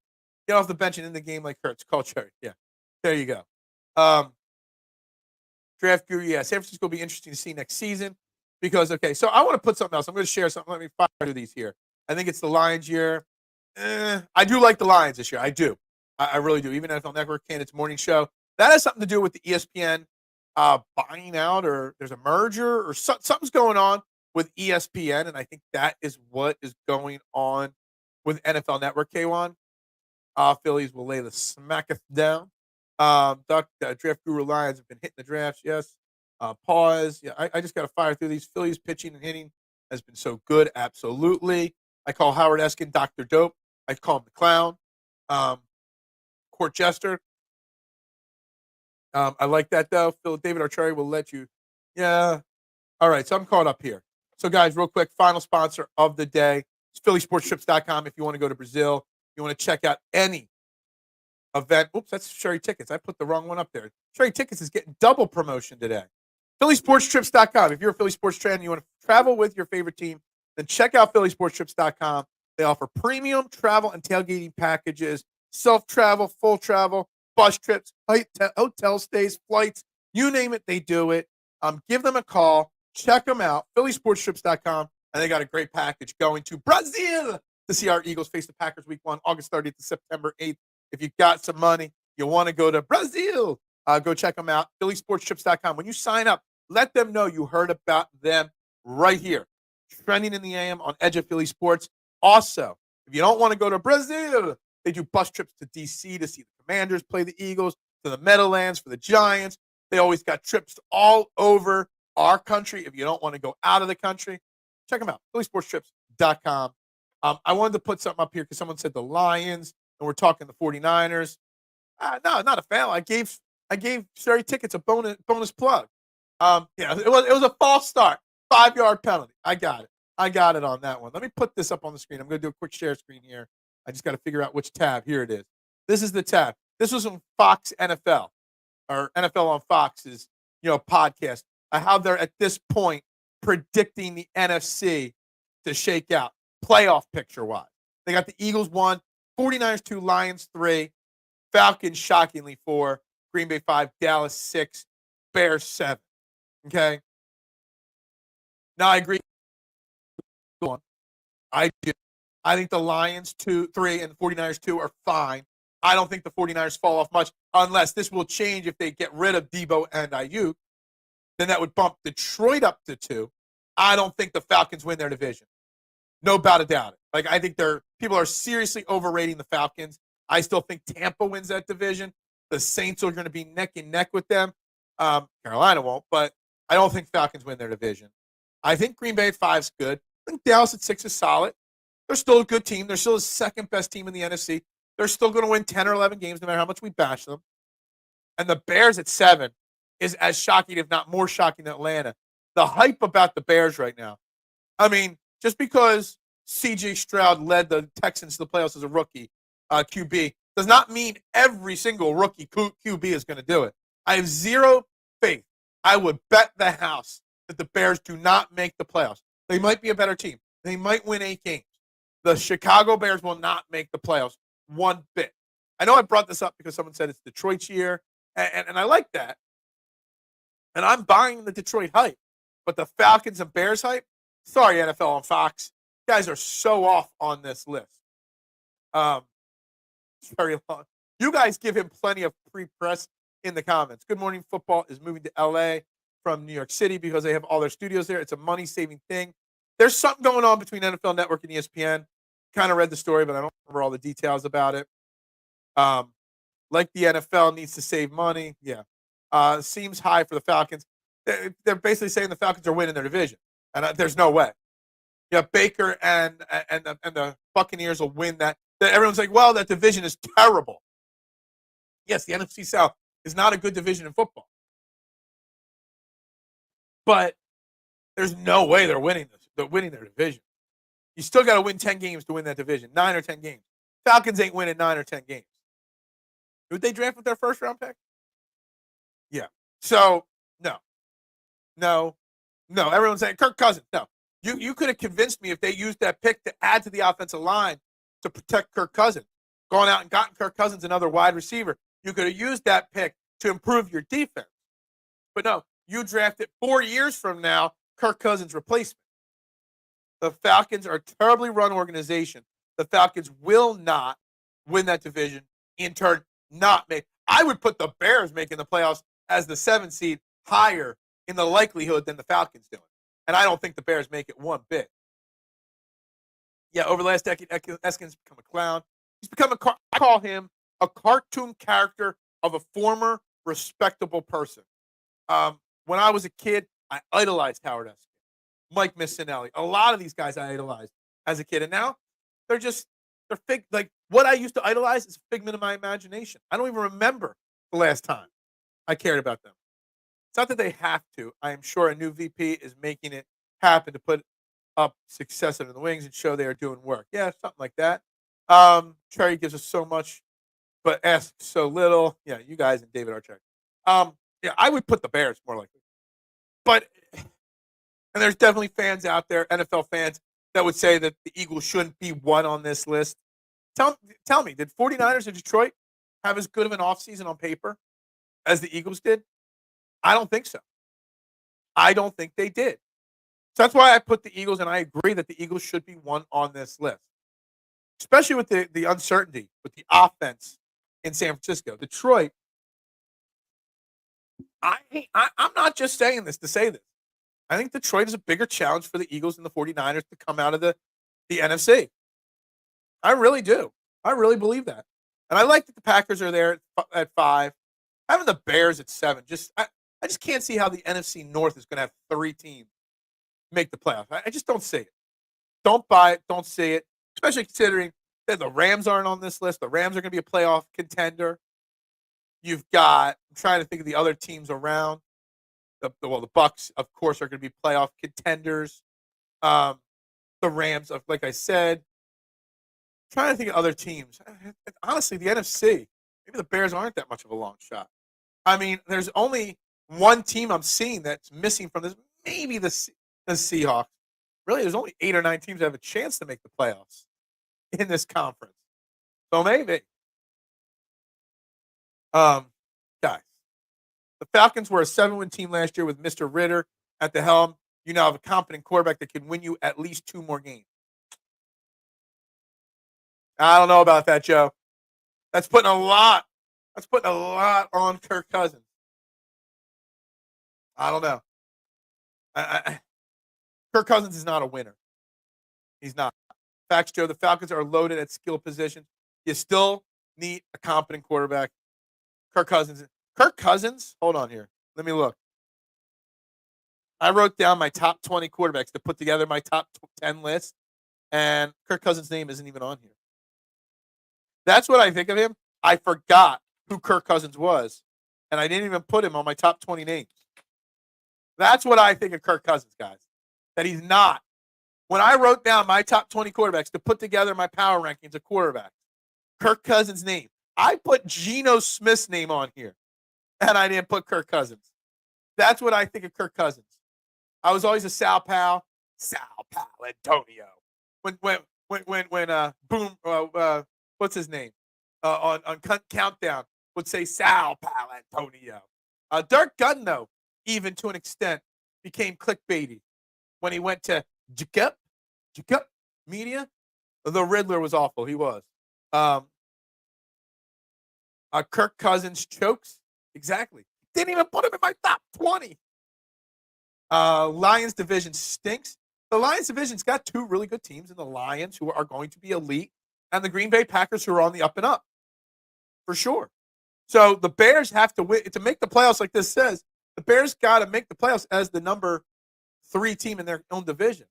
Get off the bench and in the game like Hurts. Culture. Yeah. There you go. Draft Guru, yeah. San Francisco will be interesting to see next season because, okay, so I want to put something else. I'm going to share something. Let me fire through these here. I think it's the Lions year. I do like the Lions this year. I do. I really do. Even NFL Network Candidates Morning Show. That has something to do with the ESPN buying out, or there's a merger, or something's going on with ESPN, and I think that is what is going on with NFL Network, K1. Phillies will lay the smacketh down. Draft Guru Lions have been hitting the drafts, yes. Pause. Yeah, I just got to fire through these. Phillies pitching and hitting has been so good, absolutely. I call Howard Eskin Dr. Dope. I call him the clown. Court Jester. I like that, though. David Archeri will let you. Yeah. All right, so I'm caught up here. So, guys, real quick, final sponsor of the day. It's PhillySportsTrips.com if you want to go to Brazil. You want to check out any event. Oops, that's Sherry Tickets. I put the wrong one up there. Sherry Tickets is getting double promotion today. PhillySportsTrips.com. If you're a Philly sports fan and you want to travel with your favorite team, then check out PhillySportsTrips.com. They offer premium travel and tailgating packages, self-travel, full travel, bus trips, hotel stays, flights, you name it, they do it. Give them a call. Check them out, PhillySportsTrips.com, and they got a great package going to Brazil to see our Eagles face the Packers Week 1, August 30th to September 8th. If you got some money, you want to go to Brazil, go check them out, PhillySportsTrips.com. When you sign up, let them know you heard about them right here. Trending in the AM on Edge of Philly Sports. Also, if you don't want to go to Brazil, they do bus trips to D.C. to see the Commanders play the Eagles, to the Meadowlands for the Giants. They always got trips all over our country. If you don't want to go out of the country, check them out, PhillySportsTrips.com. I wanted to put something up here because someone said the Lions, and we're talking the 49ers. No, not a fan. I gave Sherry Tickets a bonus plug. It was a false start. 5-yard penalty. I got it on that one. Let me put this up on the screen. I'm going to do a quick share screen here. I just got to figure out which tab. Here it is. This is the tab. This was on Fox NFL, or NFL on Fox's, podcast. How they're at this point predicting the NFC to shake out playoff picture-wise. They got the Eagles 1, 49ers 2, Lions 3, Falcons shockingly 4, Green Bay 5, Dallas 6, Bears 7. Okay? Now, I agree. I do. I think the Lions 2, 3, and the 49ers 2 are fine. I don't think the 49ers fall off much unless this will change if they get rid of Debo and Ayuk. Then that would bump Detroit up to 2. I don't think the Falcons win their division. No doubt about it. Like, I think people are seriously overrating the Falcons. I still think Tampa wins that division. The Saints are going to be neck and neck with them. Carolina won't, but I don't think Falcons win their division. I think Green Bay at 5 is good. I think Dallas at 6 is solid. They're still a good team. They're still the second best team in the NFC. They're still going to win 10 or 11 games no matter how much we bash them. And the Bears at 7 is as shocking, if not more shocking, than Atlanta. The hype about the Bears right now. I mean, just because C.J. Stroud led the Texans to the playoffs as a rookie QB does not mean every single rookie QB is going to do it. I have zero faith. I would bet the house that the Bears do not make the playoffs. They might be a better team. They might win 8 games. The Chicago Bears will not make the playoffs one bit. I know I brought this up because someone said it's Detroit's year, and I like that. And I'm buying the Detroit hype. But the Falcons and Bears hype, sorry, NFL on Fox. You guys are so off on this list. It's very long. You guys give him plenty of pre-press in the comments. Good Morning Football is moving to L.A. from New York City because they have all their studios there. It's a money-saving thing. There's something going on between NFL Network and ESPN. Kind of read the story, but I don't remember all the details about it. Like the NFL needs to save money. Yeah. Seems high for the Falcons. They're basically saying the Falcons are winning their division, and there's no way. Yeah, Baker and the Buccaneers will win that. Everyone's like, well, that division is terrible. Yes, the NFC South is not a good division in football. But there's no way they're winning this. They're winning their division. You still got to win 10 games to win that division. 9 or 10 games. Falcons ain't winning 9 or 10 games. Who'd they draft with their first round pick? Yeah. So, no. Everyone's saying Kirk Cousins. No. You could have convinced me if they used that pick to add to the offensive line to protect Kirk Cousins. Gone out and gotten Kirk Cousins another wide receiver. You could have used that pick to improve your defense. But no, you drafted 4 years from now Kirk Cousins' replacement. The Falcons are a terribly run organization. The Falcons will not win that division, in turn, not make. I would put the Bears making the playoffs as the 7th seed higher in the likelihood than the Falcons doing. And I don't think the Bears make it one bit. Yeah, over the last decade, Eskin's become a clown. He's become I call him a cartoon character of a former respectable person. When I was a kid, I idolized Howard Eskin. Mike Missinelli. A lot of these guys I idolized as a kid. And now they're like what I used to idolize is a figment of my imagination. I don't even remember the last time I cared about them. It's not that they have to. I am sure a new VP is making it happen to put up success under the wings and show they are doing work. Yeah, something like that. Cherry gives us so much, but asks so little. Yeah, you guys and David Archek. Yeah, I would put the Bears more likely. But and there's definitely fans out there, NFL fans, that would say that the Eagles shouldn't be one on this list. Tell me, did 49ers in Detroit have as good of an offseason on paper as the Eagles did? I don't think so. I don't think they did. So that's why I put the Eagles, and I agree that the Eagles should be one on this list, especially with the uncertainty with the offense in San Francisco. Detroit, I'm not just saying this to say this. I think Detroit is a bigger challenge for the Eagles and the 49ers to come out of the NFC. I really do. I really believe that. And I like that the Packers are there at 5. Having the Bears at 7, I just can't see how the NFC North is going to have 3 teams make the playoffs. I just don't see it. Don't buy it. Don't see it, especially considering that the Rams aren't on this list. The Rams are going to be a playoff contender. You've got, I'm trying to think of the other teams around. The Bucs, of course, are going to be playoff contenders. The Rams, like I said. I'm trying to think of other teams. Honestly, the NFC, maybe the Bears aren't that much of a long shot. I mean, there's only one team I'm seeing that's missing from this. Maybe the Seahawks. Really, there's only 8 or 9 teams that have a chance to make the playoffs in this conference. So maybe. Guys, the Falcons were a 7-win team last year with Mr. Ritter at the helm. You now have a competent quarterback that can win you at least 2 more games. I don't know about that, Joe. That's putting a lot on Kirk Cousins. I don't know. Kirk Cousins is not a winner. He's not. Facts, Joe. The Falcons are loaded at skill positions. You still need a competent quarterback. Kirk Cousins. Kirk Cousins? Hold on here. Let me look. I wrote down my top 20 quarterbacks to put together my top 10 list, and Kirk Cousins' name isn't even on here. That's what I think of him. I forgot who Kirk Cousins was, and I didn't even put him on my top 20 names. That's what I think of Kirk Cousins, guys, that he's not. When I wrote down my top 20 quarterbacks to put together my power rankings of quarterbacks, Kirk Cousins' name, I put Geno Smith's name on here, and I didn't put Kirk Cousins. That's what I think of Kirk Cousins. I was always a Sal Pal Antonio. When Boom, what's his name? On Countdown would say Sal Pal Antonio. Dirk Gunn, though, even to an extent, became clickbaity when he went to Jacob Media. The Riddler was awful. He was. Kirk Cousins chokes. Exactly. Didn't even put him in my top 20. Lions division stinks. The Lions division's got two really good teams in the Lions who are going to be elite and the Green Bay Packers who are on the up and up for sure. So the Bears have to win to make the playoffs like this says. The Bears got to make the playoffs as the number 3 team in their own division.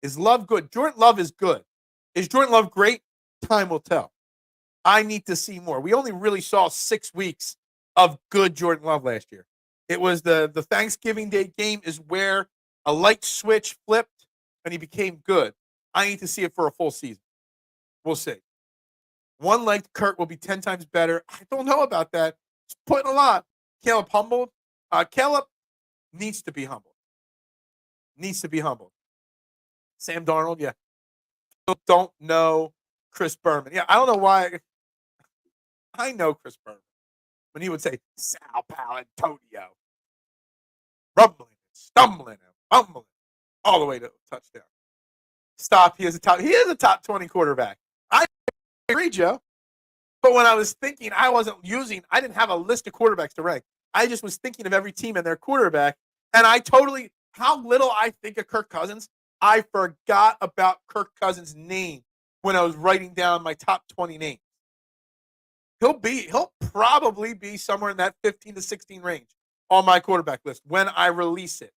Is Love good? Jordan Love is good. Is Jordan Love great? Time will tell. I need to see more. We only really saw 6 weeks of good Jordan Love last year. It was the Thanksgiving Day game is where a light switch flipped and he became good. I need to see it for a full season. We'll see. One-legged Kurt will be 10 times better. I don't know about that. It's putting a lot. Caleb humbled. Caleb needs to be humbled. Needs to be humbled. Sam Darnold, yeah. Don't know Chris Berman. Yeah, I don't know why. I know Chris Berman. When he would say, Sal Pal Antonio. Rumbling, stumbling, and fumbling. All the way to touchdown. Stop. He is a top 20 quarterback. I agree, Joe. But when I was thinking, I didn't have a list of quarterbacks to rank. I just was thinking of every team and their quarterback. And how little I think of Kirk Cousins, I forgot about Kirk Cousins' name when I was writing down my top 20 names. He'll probably be somewhere in that 15 to 16 range on my quarterback list when I release it.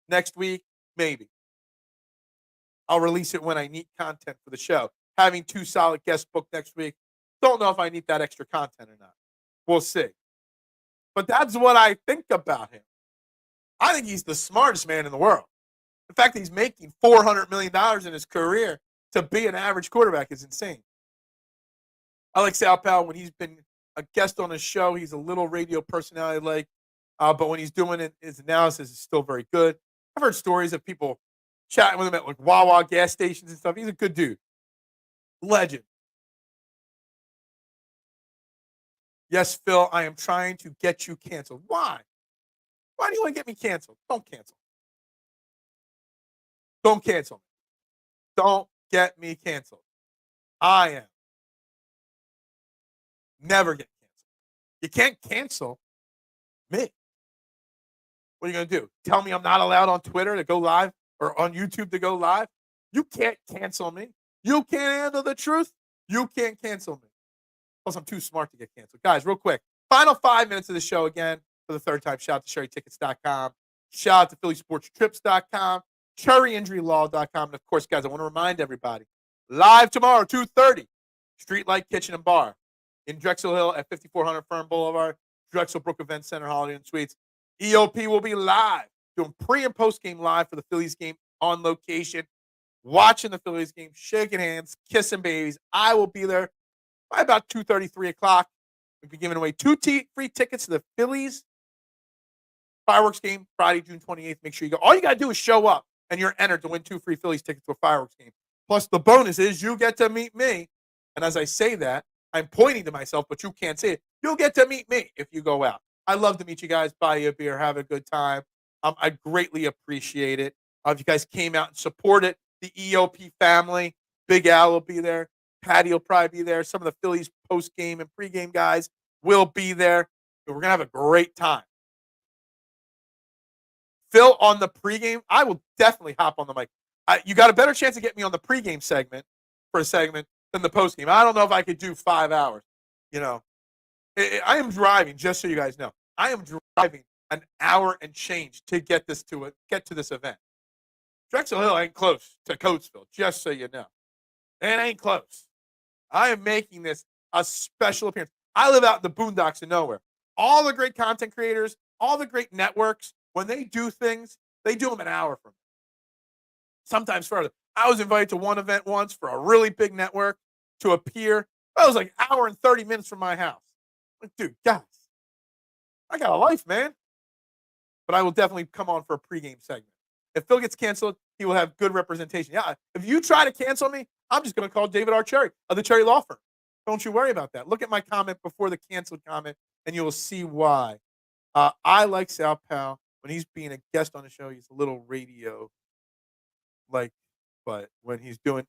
Next week, maybe. I'll release it when I need content for the show. Having 2 solid guests booked next week. Don't know if I need that extra content or not. We'll see. But that's what I think about him. I think he's the smartest man in the world. The fact that he's making $400 million in his career to be an average quarterback is insane. I like Sal Pal when he's been a guest on his show. He's a little radio personality but when he's doing it, his analysis is still very good. I've heard stories of people chatting with him at like Wawa gas stations and stuff. He's a good dude. Legend. Yes, Phil, I am trying to get you canceled. Why? Why do you want to get me canceled? Don't cancel. Don't cancel me. Don't get me canceled. I am. Never get canceled. You can't cancel me. What are you going to do? Tell me I'm not allowed on Twitter to go live or on YouTube to go live? You can't cancel me. You can't handle the truth. You can't cancel me. Plus, I'm too smart to get canceled. Guys, real quick. Final 5 minutes of the show again for the third time. Shout out to SherryTickets.com. Shout out to PhillySportsTrips.com. CherryInjuryLaw.com. And, of course, guys, I want to remind everybody, live tomorrow, 2:30, Streetlight Kitchen and Bar in Drexel Hill at 5400 Fern Boulevard, Drexel Brook Event Center, Holiday Inn Suites. EOP will be live, doing pre- and post-game live for the Phillies game on location, watching the Phillies game, shaking hands, kissing babies. I will be there by about 2:30, 3 o'clock. We'll be giving away 2 free tickets to the Phillies fireworks game Friday, June 28th. Make sure you go. All you got to do is show up, and you're entered to win 2 free Phillies tickets to a fireworks game. Plus, the bonus is you get to meet me. And as I say that, I'm pointing to myself, but you can't see it. You'll get to meet me if you go out. I'd love to meet you guys, buy you a beer, have a good time. I greatly appreciate it. If you guys came out and supported the EOP family, Big Al will be there. Patty will probably be there. Some of the Phillies post-game and pre-game guys will be there. We're going to have a great time. Phil on the pregame, I will definitely hop on the mic. You got a better chance to get me on the pregame segment for a segment than the postgame. I don't know if I could do 5 hours. I am driving, just so you guys know. I am driving an hour and change to get to this event. Drexel Hill ain't close to Coatesville, just so you know. It ain't close. I am making this a special appearance. I live out in the boondocks of nowhere. All the great content creators, all the great networks, when they do things, they do them an hour from me. Sometimes further. I was invited to one event once for a really big network to appear. That was like an hour and 30 minutes from my house. Like, dude, guys, I got a life, man. But I will definitely come on for a pregame segment. If Phil gets canceled, he will have good representation. Yeah, if you try to cancel me, I'm just going to call David R. Cherry of the Cherry Law Firm. Don't you worry about that. Look at my comment before the canceled comment, and you will see why. I like Sal Powell. When he's being a guest on the show, he's a little radio like, but when he's doing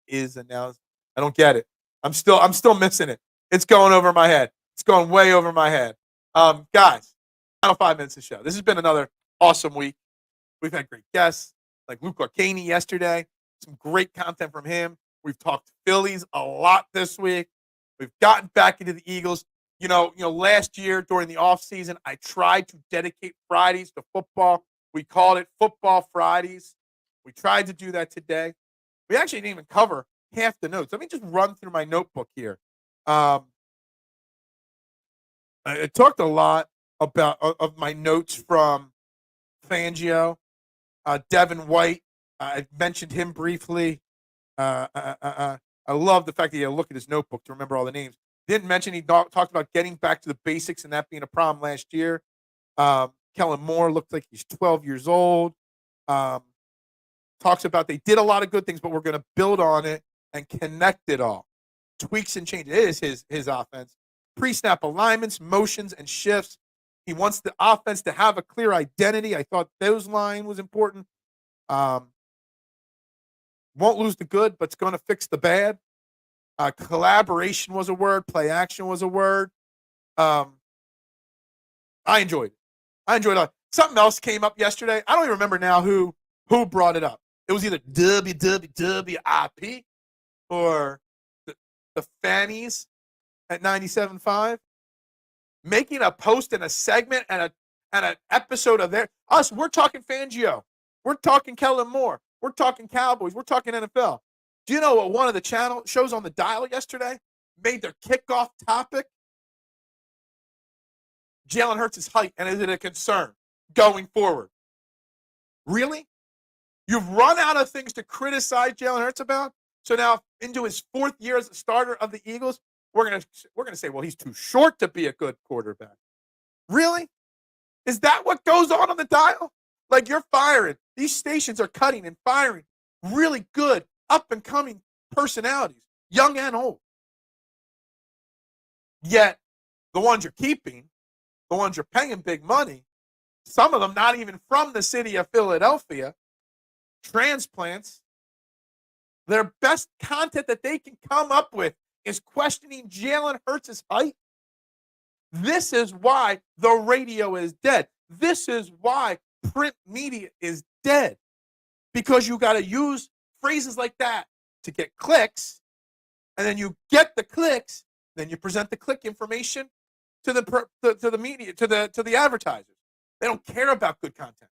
is announced, I don't get it. I'm still missing it. It's going over my head. It's going way over my head. Guys, final 5 minutes of the show. This has been another awesome week. We've had great guests like Luke Arcani yesterday. Some great content from him. We've talked Phillies a lot this week. We've gotten back into the Eagles. Last year during the offseason, I tried to dedicate Fridays to football. We called it Football Fridays. We tried to do that today. We actually didn't even cover half the notes. Let me just run through my notebook here. I talked a lot about of my notes from Fangio, Devin White. I mentioned him briefly. I love the fact that he had to look at his notebook to remember all the names. Didn't mention he talked about getting back to the basics and that being a problem last year. Kellen Moore looked like he's 12 years old. Talks about they did a lot of good things, but we're going to build on it and connect it all. Tweaks and changes. It is his offense. Pre-snap alignments, motions, and shifts. He wants the offense to have a clear identity. I thought those line was important. Won't lose the good, but it's going to fix the bad. Collaboration was a word. Play action was a word. I enjoyed it. I enjoyed it. Something else came up yesterday. I don't even remember now who brought it up. It was either WWWIP or the Fannies at 97.5. Making a post and a segment and an episode of us. We're talking Fangio. We're talking Kellen Moore. We're talking Cowboys. We're talking NFL. Do you know what one of the channel shows on the dial yesterday made their kickoff topic? Jalen Hurts' height, and is it a concern going forward? Really? You've run out of things to criticize Jalen Hurts about? So now into his 4th year as a starter of the Eagles, we're gonna say, well, he's too short to be a good quarterback. Really? Is that what goes on the dial? Like, you're firing. These stations are cutting and firing really good, up-and-coming personalities, young and old. Yet, the ones you're keeping, the ones you're paying big money, some of them not even from the city of Philadelphia, transplants, their best content that they can come up with is questioning Jalen Hurts' height. This is why the radio is dead. This is why print media is dead. Because you got to use phrases like that to get clicks, and then you get the clicks, then you present the click information to the media, to the advertisers. They don't care about good content.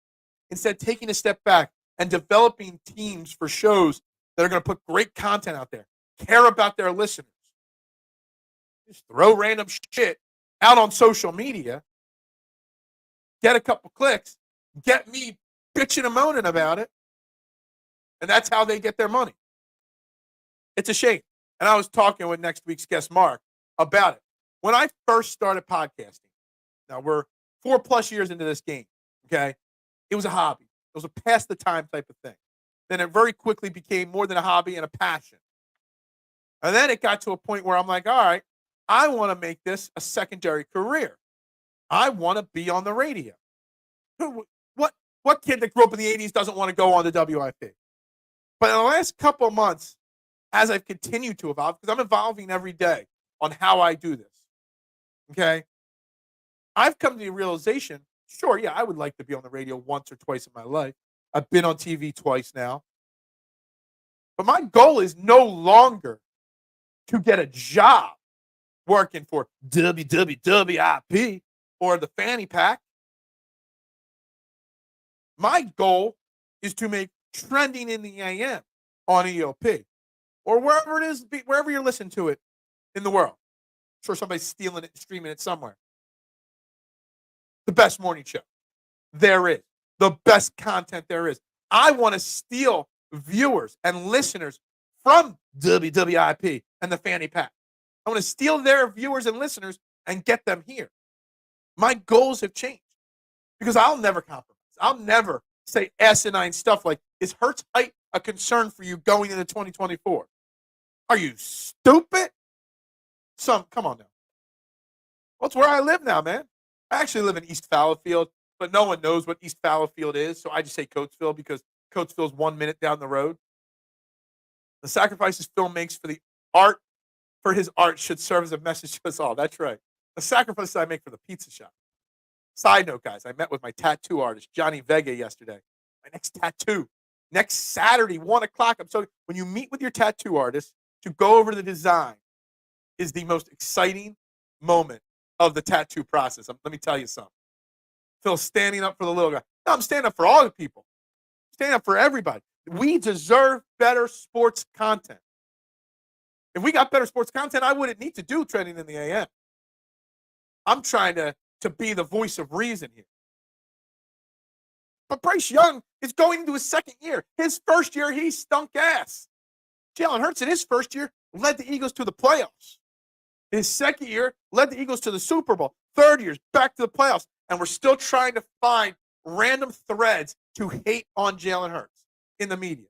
Instead, taking a step back and developing teams for shows that are going to put great content out there, care about their listeners. Just throw random shit out on social media, get a couple clicks, get me bitching and moaning about it, and that's how they get their money. It's a shame. And I was talking with next week's guest, Mark, about it. When I first started podcasting, now we're 4+ years into this game, okay? It was a hobby. It was a pass-the-time type of thing. Then it very quickly became more than a hobby and a passion. And then it got to a point where I'm like, all right, I want to make this a secondary career. I want to be on the radio. What kid that grew up in the 80s doesn't want to go on the WIP? But in the last couple of months, as I've continued to evolve, because I'm evolving every day on how I do this, okay, I've come to the realization, sure, yeah, I would like to be on the radio once or twice in my life. I've been on TV twice now. But my goal is no longer to get a job working for WWWIP or the fanny pack. My goal is to make trending in the AM on EOP or wherever it is, wherever you're listening to it in the world. I'm sure somebody's stealing it and streaming it somewhere. The best morning show there is. The best content there is. I want to steal viewers and listeners from WWIP and the fanny pack. I want to steal their viewers and listeners and get them here. My goals have changed because I'll never compromise. I'll never say asinine stuff like, is Hurts' height a concern for you going into 2024? Are you stupid? Come on now. Well, it's where I live now, man. I actually live in East Fallowfield, but no one knows what East Fallowfield is, so I just say Coatesville because Coatesville's 1 minute down the road. The sacrifices Phil makes for his art should serve as a message to us all. That's right. The sacrifices I make for the pizza shop. Side note, guys, I met with my tattoo artist, Johnny Vega, yesterday. My next tattoo. Next Saturday, 1 o'clock. When you meet with your tattoo artist to go over the design is the most exciting moment of the tattoo process. Let me tell you something. Phil's standing up for the little guy. No, I'm standing up for all the people. Standing up for everybody. We deserve better sports content. If we got better sports content, I wouldn't need to do trending in the AM. I'm trying to be the voice of reason here. But Bryce Young is going into his second year. His first year, he stunk ass. Jalen Hurts in his first year led the Eagles to the playoffs. His second year led the Eagles to the Super Bowl. Third year, back to the playoffs. And we're still trying to find random threads to hate on Jalen Hurts in the media.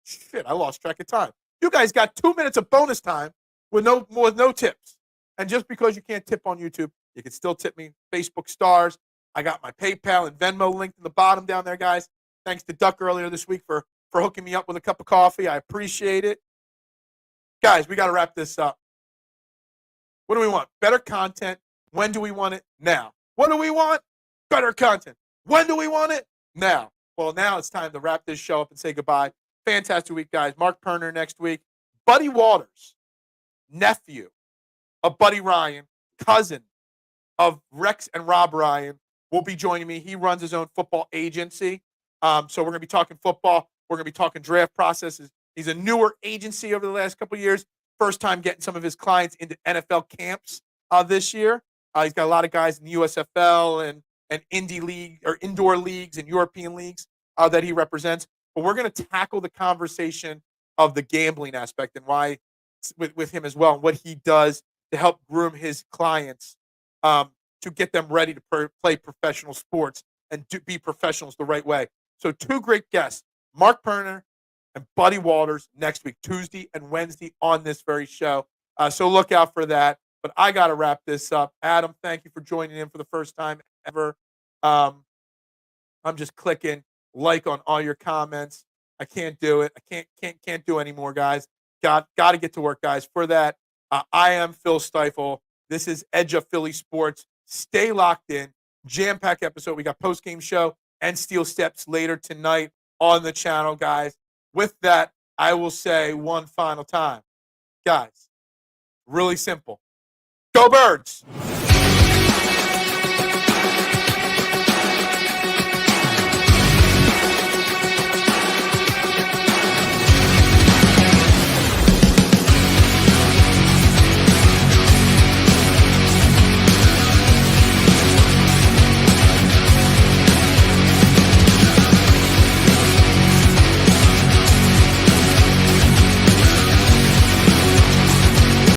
Shit, I lost track of time. You guys got 2 minutes of bonus time with no tips. And just because you can't tip on YouTube, you can still tip me. Facebook stars. I got my PayPal and Venmo linked in the bottom down there, guys. Thanks to Duck earlier this week for hooking me up with a cup of coffee. I appreciate it. Guys, we got to wrap this up. What do we want? Better content. When do we want it? Now. What do we want? Better content. When do we want it? Now. Well, now it's time to wrap this show up and say goodbye. Fantastic week, guys. Mark Perner next week. Buddy Walters, nephew of Buddy Ryan, cousin of Rex and Rob Ryan, will be joining me. He runs his own football agency. So we're going to be talking football. We're going to be talking draft processes. He's a newer agency over the last couple of years. First time getting some of his clients into NFL camps this year. He's got a lot of guys in the USFL and indie league or indoor leagues and European leagues that he represents. But we're going to tackle the conversation of the gambling aspect and why with him as well and what he does to help groom his clients to get them ready to play professional sports and to be professionals the right way. So 2 great guests, Mark Perner and Buddy Walters, next week, Tuesday and Wednesday on this very show. So look out for that. But I got to wrap this up. Adam, thank you for joining in for the first time ever. I'm just clicking like on all your comments. I can't do it. I can't do anymore, guys. Got to get to work, guys. For that, I am Phil Stiefel. This is Edge of Philly Sports. Stay locked in. Jam-packed episode. We got post-game show and Steel Steps later tonight on the channel, guys. With that, I will say one final time. Guys, really simple. Go Birds!